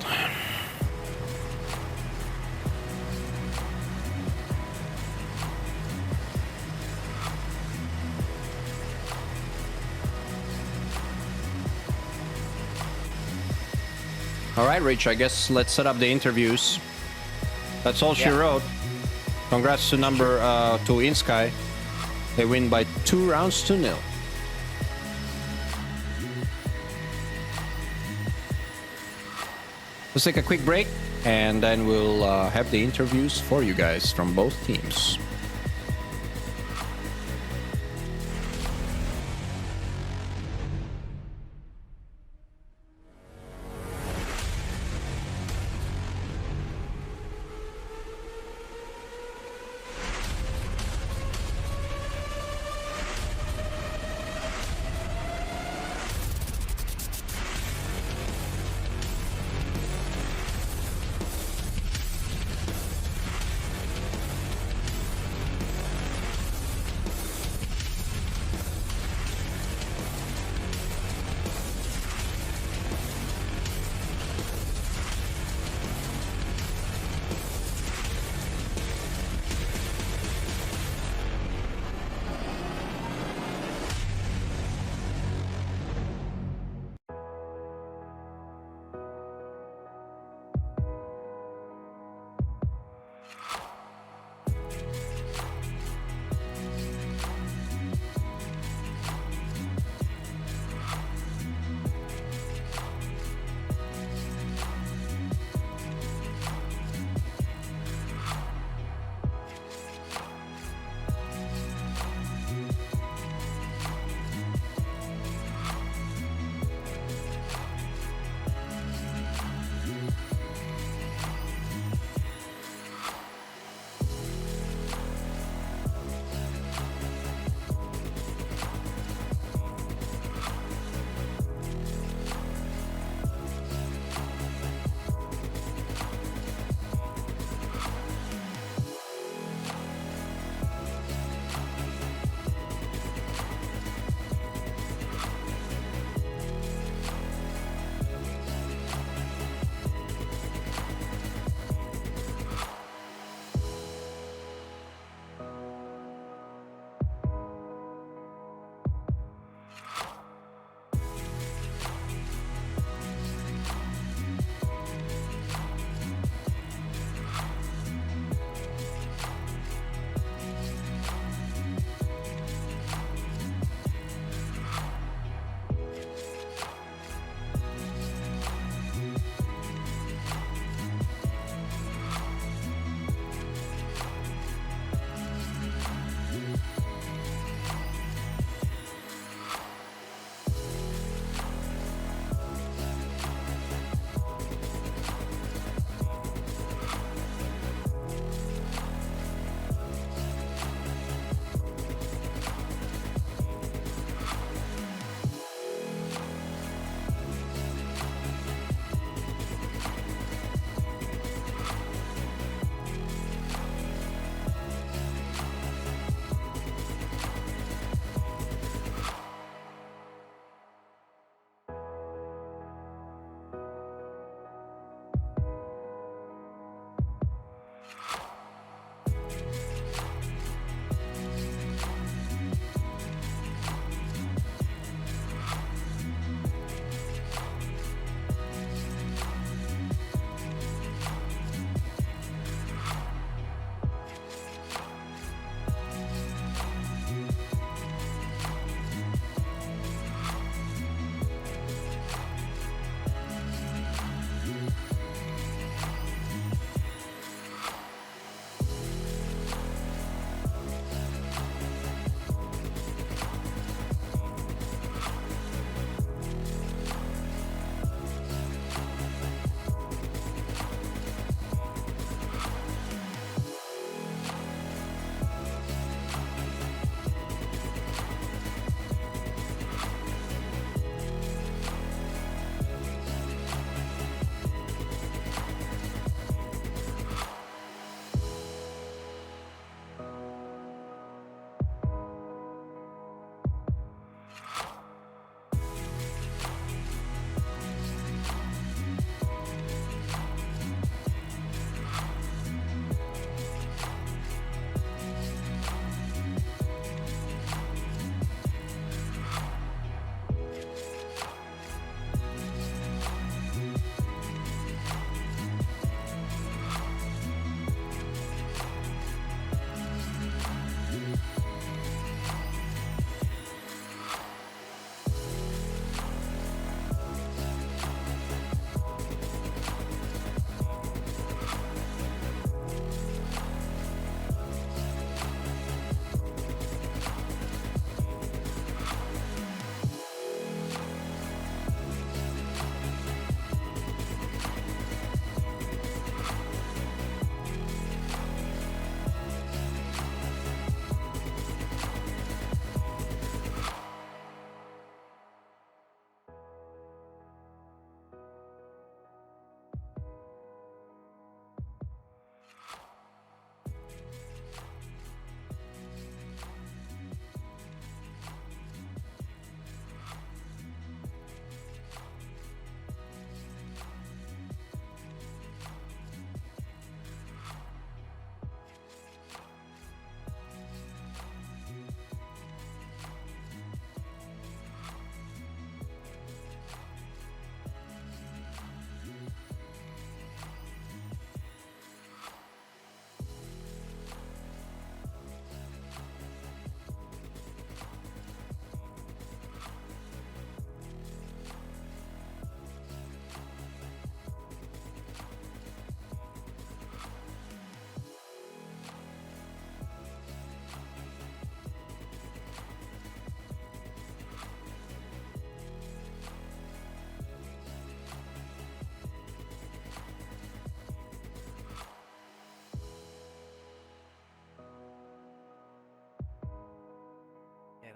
A: All right, Rich, I guess let's set up the interviews. That's all she wrote. Congrats to inSky. They win by 2 rounds to 0. Let's take a quick break, and then we'll have the interviews for you guys from both teams.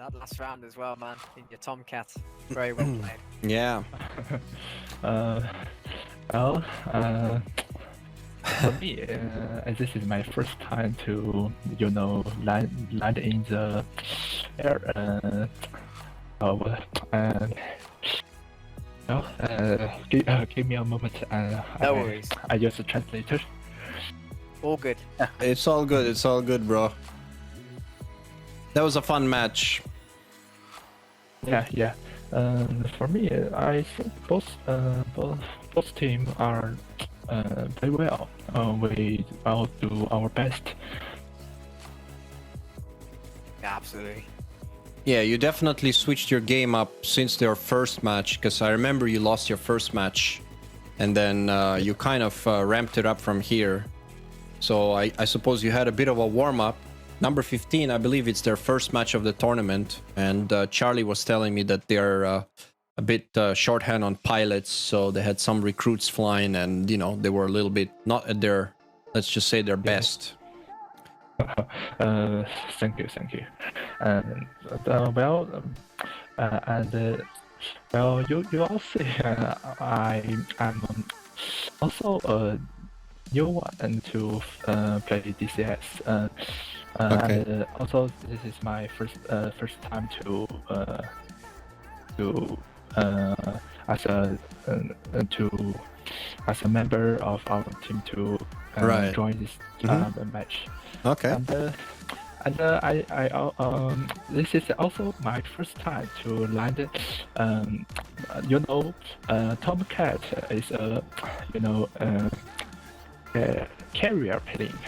B: that last round as well, man. In your Tomcat, very well played.
A: Yeah.
D: Well, for me, this is my first time to, land in the air. Give me a moment.
B: No worries.
D: I use the translator.
B: All good.
A: It's all good. It's all good, bro. That was a fun match.
D: Yeah. For me, I think both teams are very well. We all do our best.
B: Yeah, absolutely.
A: Yeah, you definitely switched your game up since their first match, because I remember you lost your first match, and then you kind of ramped it up from here. So I suppose you had a bit of a warm-up. Number 15, I believe it's their first match of the tournament, and Charlie was telling me that they're a bit shorthand on pilots, so they had some recruits flying, and they were a little bit not at their, let's just say, their best.
D: Thank you. And you all see, I'm also a new one to play DCS.
A: Okay.
D: And also this is my first time to as a member of our team to
A: Right.
D: join this match.
A: Okay.
D: And this is also my first time to land. Tomcat is a carrier plane.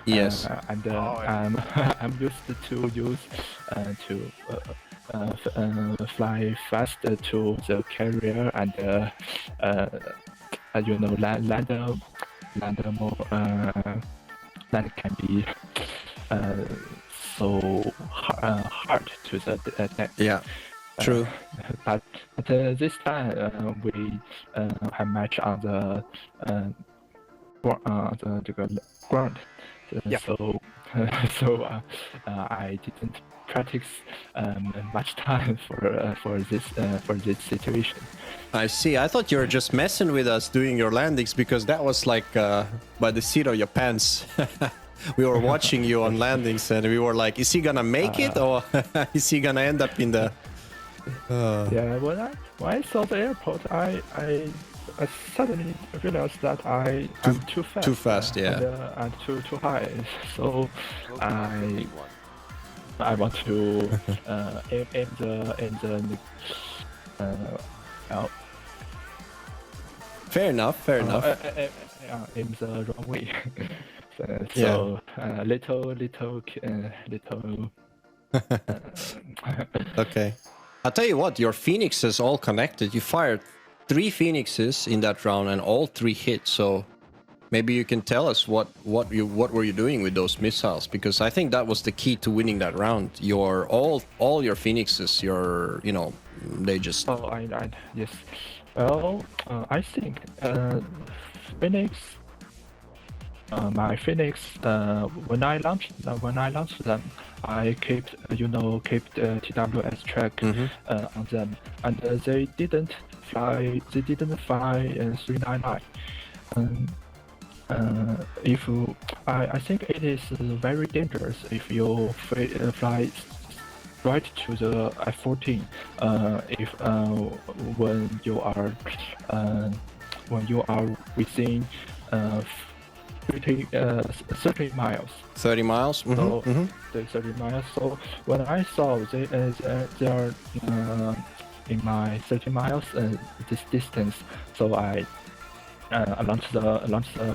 A: Yes.
D: I'm used to use fly faster to the carrier and land more. Land can be so hard to the deck.
A: Yeah. True.
D: But this time we have match on the ground.
B: Yeah.
D: So I didn't practice much time for this situation.
A: I see. I thought you were just messing with us doing your landings, because that was like by the seat of your pants. We were watching you on landings, and we were like, is he gonna make it, or is he gonna end up in the...
D: Yeah, when I saw the airport, I suddenly realized that I'm too fast.
A: Too fast, yeah.
D: And too high. So I want to aim the
A: Fair enough.
D: aim the wrong way. Little.
A: Okay. I'll tell you what, your phoenixes all connected. You fired 3 phoenixes in that round, and all 3 hit. So maybe you can tell us what were you doing with those missiles, because I think that was the key to winning that round. Your all your phoenixes, they just...
D: Yes. Well, I think Phoenix. My Phoenix. When I launched them, I kept TWS track on them, and they didn't fly. They didn't fly 399. I think it is very dangerous if you fly right to the F-14. When you are within 30 miles.
A: 30 miles?
D: So 30 miles. So when I saw they are in my 30 miles this distance, so I launched the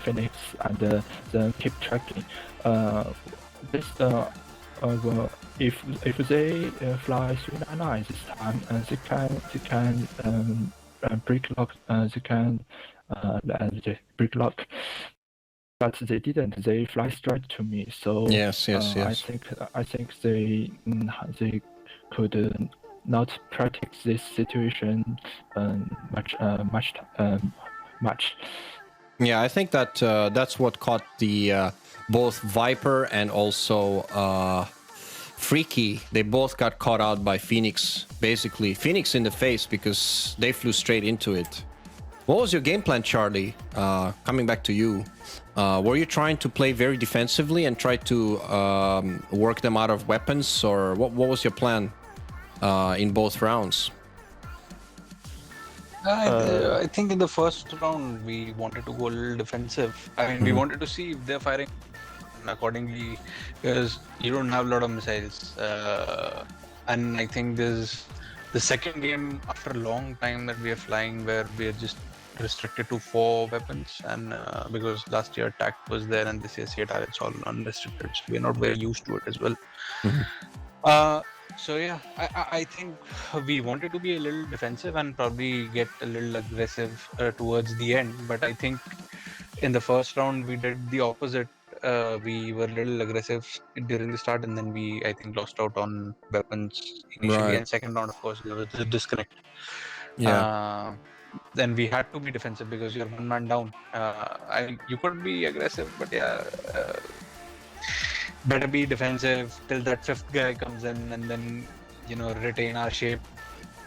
D: Phoenix and then keep tracking. If they fly 399 this time, they can break lock. They can break lock. But they didn't. They fly straight to me. So
A: yes.
D: I think they could not practice this situation much.
A: Yeah, I think that that's what caught the both Viper and also Freaky, they both got caught out by Phoenix, basically. Phoenix in the face because they flew straight into it. What was your game plan, Charlie? Coming back to you. Were you trying to play very defensively and try to work them out of weapons? Or what was your plan in both rounds?
E: I think in the first round we wanted to go a little defensive. I mean, we wanted to see if they're firing accordingly, because you don't have a lot of missiles. And I think this the second game after a long time that we are flying where we are just restricted to 4 weapons, and because last year TAC was there and this year SATAC, it's all unrestricted, so we're not very used to it as well. So yeah, I think we wanted to be a little defensive and probably get a little aggressive towards the end, but I think in the first round we did the opposite. We were a little aggressive during the start, and then I think lost out on weapons initially.
A: Right.
E: And second round, of course, there was the disconnect.
A: Yeah.
E: Then we had to be defensive because you're one man down. You could be aggressive, but yeah, better be defensive till that 5th guy comes in, and then retain our shape.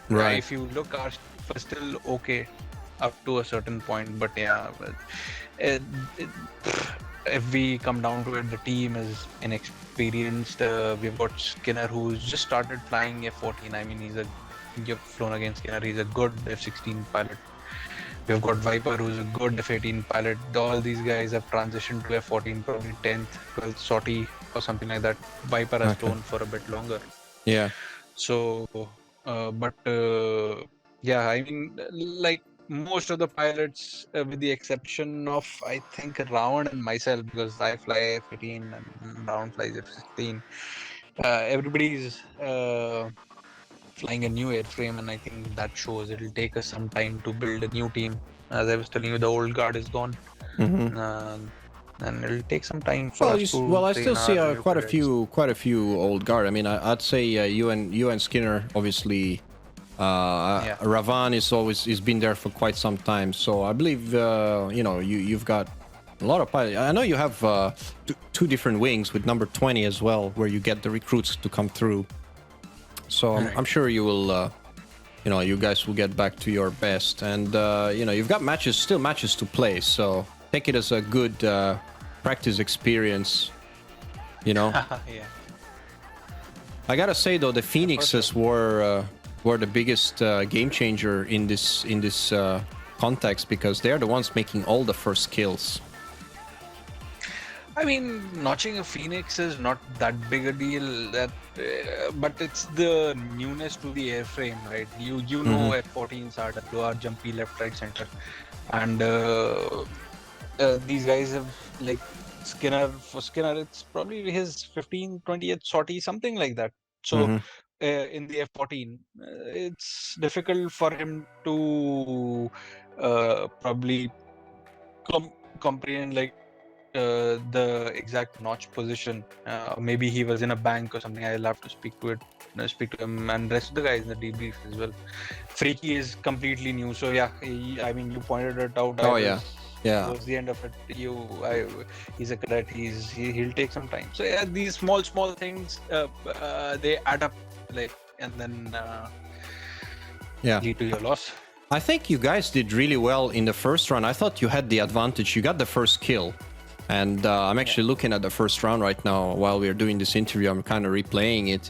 A: Right.
E: If you look, our shape was still okay up to a certain point, but yeah, if we come down to it, the team is inexperienced. We've got Skinner, who's just started flying F-14. I mean, you've flown against Skinner. He's a good F-16 pilot. We've got Viper, who's a good F-18 pilot. All these guys have transitioned to F-14, probably 10th, 12th sortie or something like that. Viper has flown for a bit longer.
A: Yeah.
E: So, yeah, I mean, like most of the pilots, with the exception of, I think, Round and myself, because I fly F-18 and Round flies F-16, everybody's flying a new airframe, and I think that shows it'll take us some time to build a new team. As I was telling you, the old guard is gone, and it'll take some time for us to.
A: Well, I still
E: train
A: see
E: our
A: quite a
E: pilots.
A: few old guard. I mean, I'd say you and Skinner, obviously. Ravan is been there for quite some time, so I believe you've got a lot of pilots. I know you have 2 different wings with number 20 as well, where you get the recruits to come through. So I'm sure you will, you guys will get back to your best, and you've got matches to play. So take it as a good practice experience.
E: Yeah.
A: I gotta say though, the Phoenixes were the biggest game changer in this context, because they're the ones making all the first kills.
E: I mean, notching a Phoenix is not that big a deal, but it's the newness to the airframe, right? You know F-14s are the lower jumpy left, right, center, and these guys have, like, Skinner, it's probably his 15th, 20th sortie, something like that. So in the F-14, it's difficult for him to probably comprehend, like, the exact notch position. Maybe he was in a bank or something. I'll have to speak to him and rest of the guys in the debrief as well. Freaky is completely new, so yeah, I mean, you pointed it out. Towards the end of it, he's a cadet. He'll take some time. So yeah, these small things, they add up, like, and then lead to your loss.
A: I think you guys did really well in the first round. I thought you had the advantage. You got the first kill. And I'm actually looking at the first round right now while we're doing this interview. I'm kind of replaying it.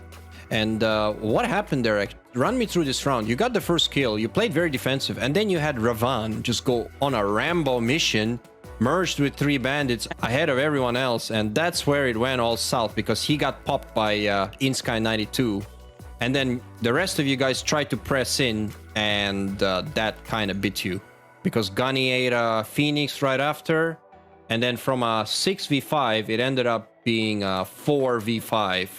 A: And what happened there? Run me through this round. You got the first kill. You played very defensive. And then you had Ravan just go on a Rambo mission, merged with 3 bandits ahead of everyone else. And that's where it went all south, because he got popped by inSky 92. And then the rest of you guys tried to press in, and that kind of bit you, because Gunny ate a Phoenix right after. And then from a 6v5, it ended up being a 4v5,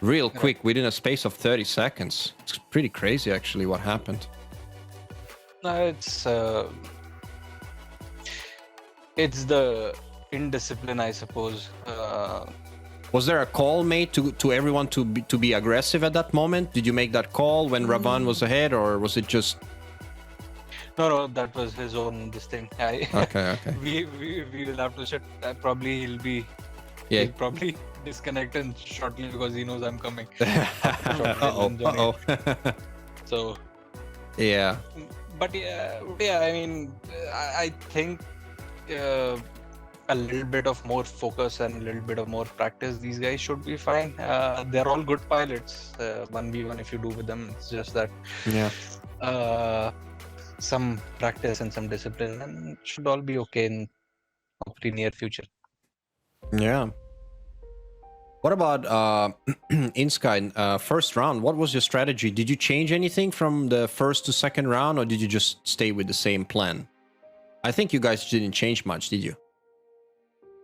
A: real quick, within a space of 30 seconds. It's pretty crazy, actually, what happened.
E: It's the indiscipline, I suppose.
A: Was there a call made to everyone to be aggressive at that moment? Did you make that call when Ravan was ahead, or was it just...
E: No, that was his own thing.
A: Okay.
E: We will have to sit. Probably he'll disconnect and shortly because he knows I'm coming.
A: Uh-oh, uh-oh.
E: So,
A: Yeah.
E: but yeah. I mean, I think a little bit of more focus and a little bit of more practice, these guys should be fine. They're all good pilots. 1v1 if you do with them, it's just that
A: Yeah.
E: some practice and some discipline, and it should all be okay in hopefully near future.
A: Yeah. What about inSky? First round, what was your strategy? Did you change anything from the first to second round, or did you just stay with the same plan? I think you guys didn't change much, did you?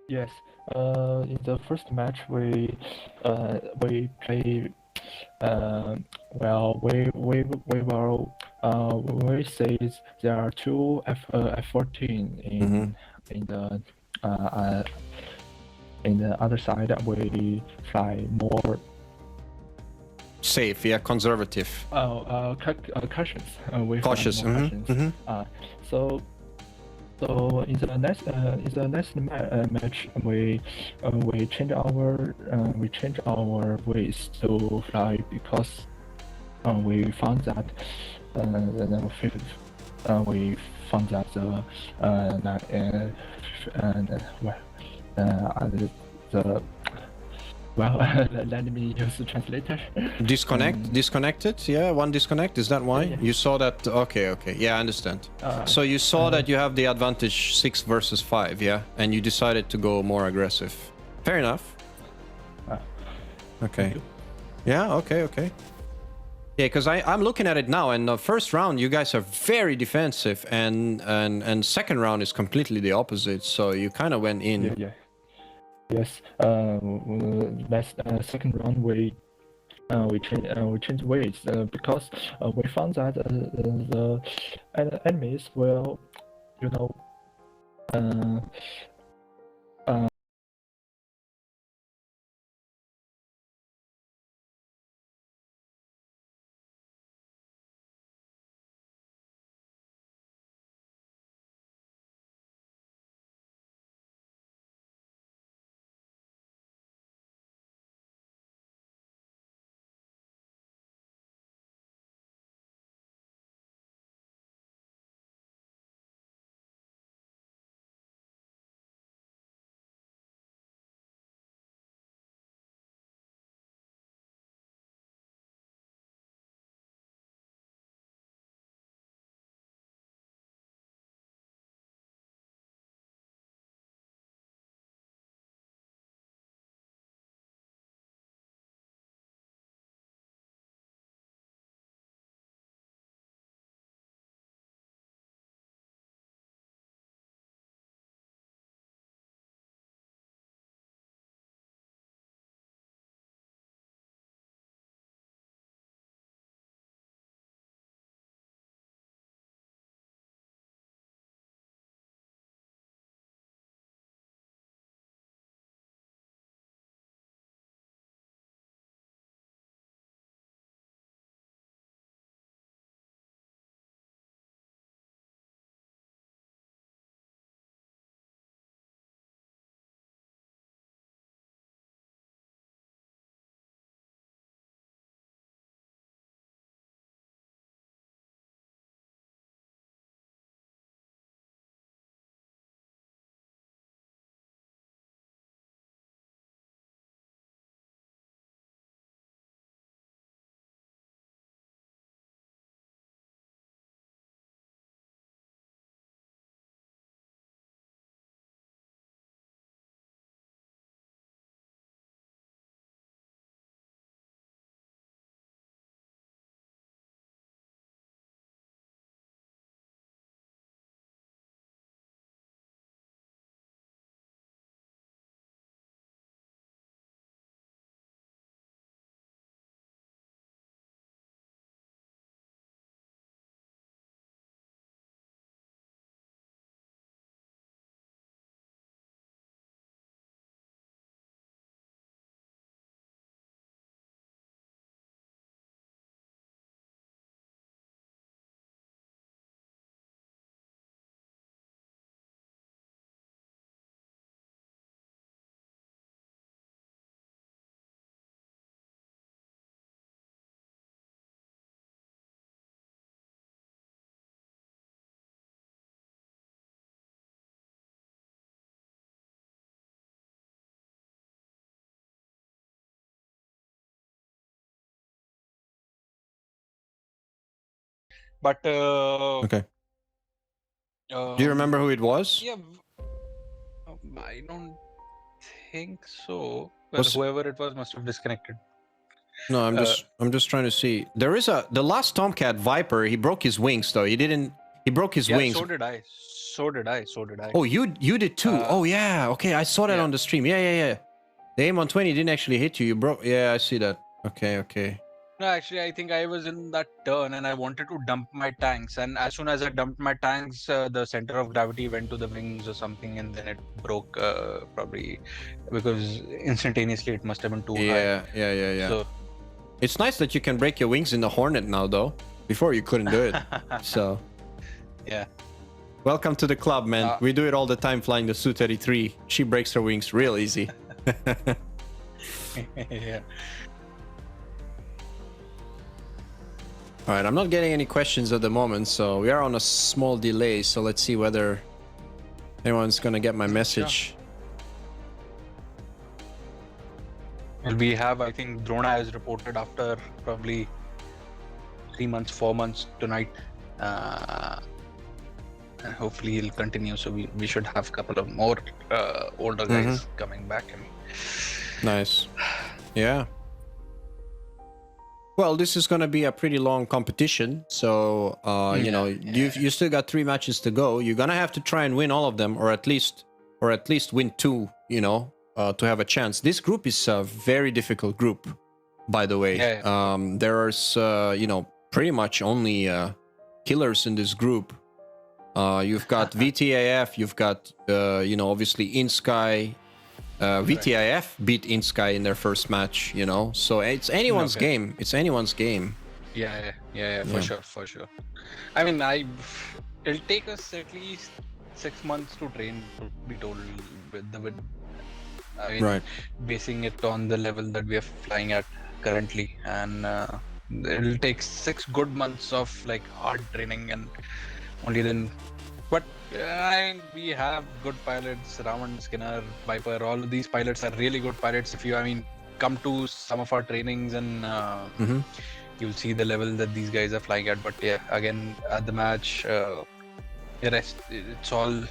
D: Yes. In the first match, we play. Well, we say there are two F-14 in the other side. We fly more
A: Safe, yeah, conservative.
D: cautions. We fly
A: Cautious.
D: more cautions. So in the next match, we change our ways to fly because we found that we found that the well, let me use the translator.
A: Disconnected? Yeah, one disconnect. Is that why?
D: Yeah.
A: You saw that? Okay. Yeah, I understand. So you saw that you have the advantage 6 versus 5, yeah? And you decided to go more aggressive. Fair enough. Okay. Yeah, okay. Yeah, because I'm looking at it now, and the first round you guys are very defensive, and second round is completely the opposite. So you kind of went in.
D: Yeah. Yes. Second round we change ways because we found that the enemies will, you know,
E: But
A: Okay. Do you remember who it was?
E: Yeah, I don't think so. Well,
A: Was-
E: whoever it was must have disconnected.
A: No,
E: Uh,
A: I'm just trying to see. There is the last Tomcat Viper. He broke his wings though. He broke his
E: Yeah,
A: wings.
E: so did I. So did I. So did I.
A: Oh, you did too. Oh yeah. Okay, I saw that
E: yeah.
A: on the stream. Yeah. The aim on 20 didn't actually hit you. You broke. Yeah, I see that. Okay.
E: No, actually, I think I was in that turn and I wanted to dump my tanks. And as soon as I dumped my tanks, the center of gravity went to the wings or something, and then it broke. Probably because instantaneously it must have been too high.
A: Yeah.
E: So
A: It's nice that you can break your wings in the Hornet now, though. Before you couldn't do it. So,
E: yeah.
A: welcome to the club, man. We do it all the time flying the Su-33. She breaks her wings real easy.
E: Yeah.
A: All right, I'm not getting any questions at the moment, so we are on a small delay. So let's see whether anyone's gonna get my message.
E: Well, we have, I think, Drona has reported after probably 3 months, 4 months tonight. And hopefully he'll continue. So we should have a couple of more older guys coming back.
A: Nice. Yeah. Well, this is gonna be a pretty long competition, so you know, you still got 3 matches to go. You're gonna have to try and win all of them, or at least win 2. You know, to have a chance. This group is a very difficult group, by the way. There's you know, pretty much only killers in this group. You've got VTAF, you've got you know, obviously inSky. VTIF beat inSky in their first match, you know, so it's anyone's game. It's anyone's game.
E: Yeah, for sure. I mean, it'll take us at least 6 months to train, to be told, I mean, basing it on the level that we are flying at currently, and it'll take 6 good months of like hard training, and only then. But we have good pilots, Raman, Skinner, Viper. All of these pilots are really good pilots. If you, I mean, come to some of our trainings and you'll see the level that these guys are flying at. But yeah, again, at the match, the rest, it's all.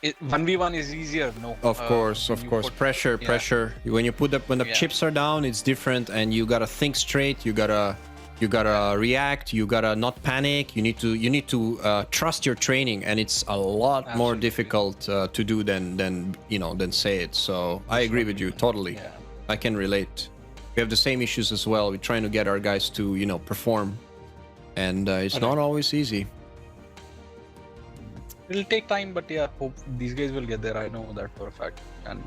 E: 1v1 is easier, no?
A: Of course. Pressure. When you put when the chips are down, it's different, and you gotta think straight. You gotta react. You gotta not panic. You need to trust your training, and it's a lot more difficult to do than you know, than say it. So I agree with you totally.
E: Yeah.
A: I can relate. We have the same issues as well. We're trying to get our guys to, you know, perform, and it's not always easy.
E: It'll take time, but yeah, hope these guys will get there. I know that for a fact, and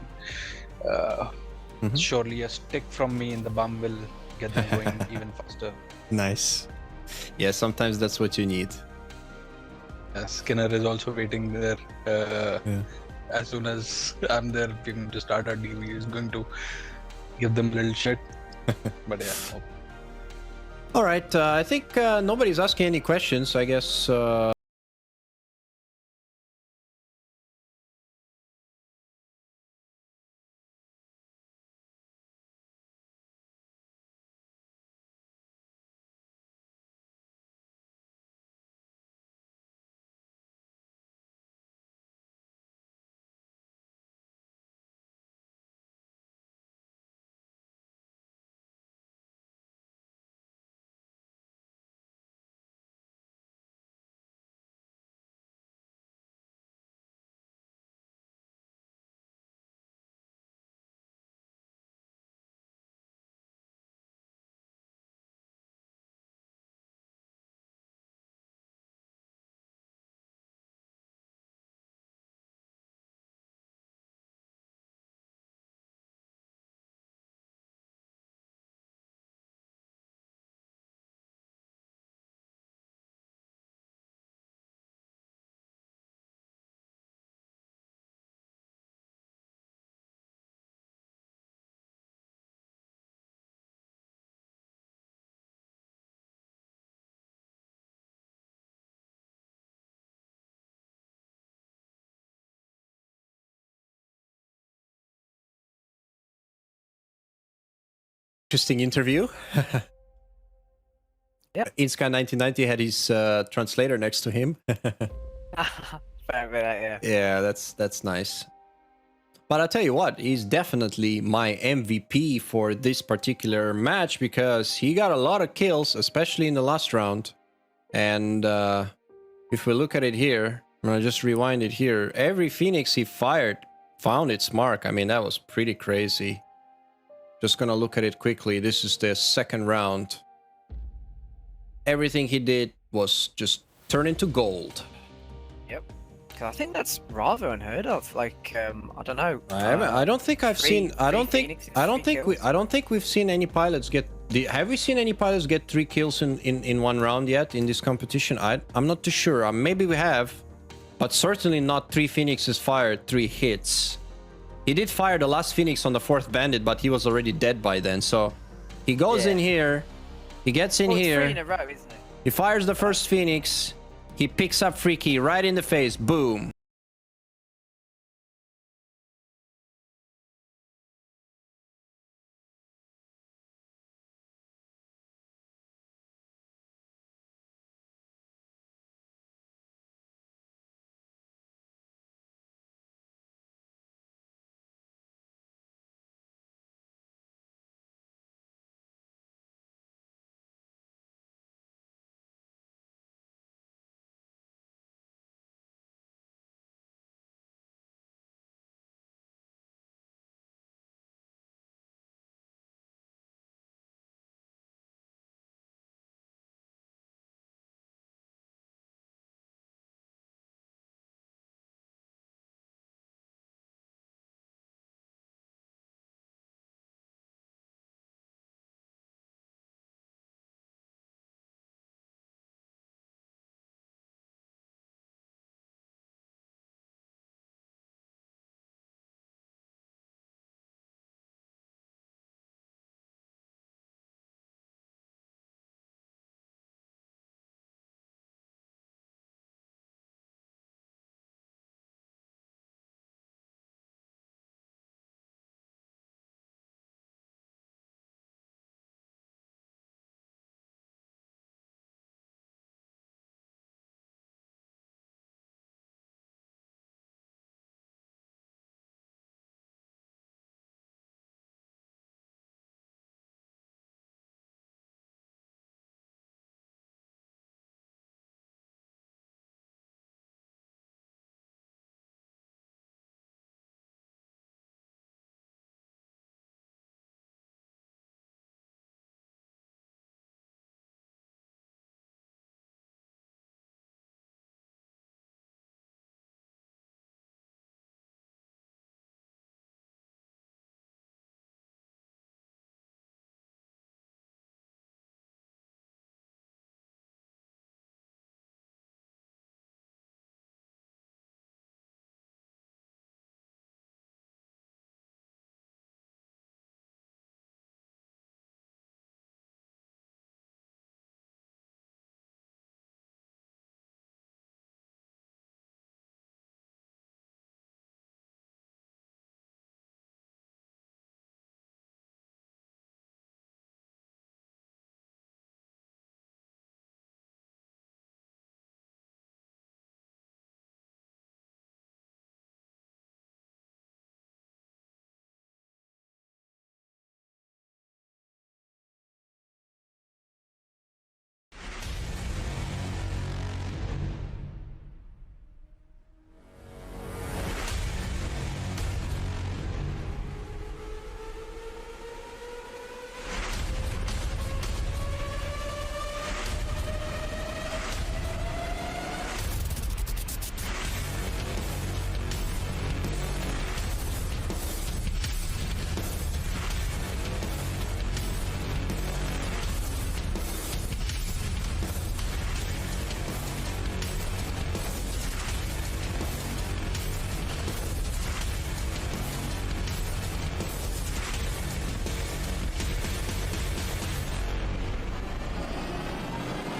E: surely a stick from me in the bum will get them going even faster.
A: Nice. Yeah, sometimes that's what you need.
E: Skinner is also waiting there. As soon as I'm there, we're going to start our deal. He's going to give them a little shit. But yeah.
A: All right. I think nobody's asking any questions. So I guess. Interesting interview. inSky 1990 had his translator next to him.
B: Fair bit, yeah.
A: Yeah, that's nice. But I'll tell you what, he's definitely my MVP for this particular match because he got a lot of kills, especially in the last round. And if we look at it here, I'm gonna just rewind it here. Every Phoenix he fired found its mark. I mean, that was pretty crazy. Just gonna look at it quickly. This is the second round. Everything he did was just turn into gold.
B: Yep. 'Cause I think that's rather unheard of. Like, I don't know.
A: I don't think I've seen. I don't think we've seen any pilots get. Have we seen any pilots get 3 kills in one round yet in this competition? I'm not too sure. Maybe we have, but certainly not 3 Phoenixes fired 3 hits. He did fire the last Phoenix on the 4th bandit, but he was already dead by then. So he goes in here. He gets in here.
B: 3 in a row, isn't it?
A: He fires the first Phoenix. He picks up Freaky right in the face. Boom.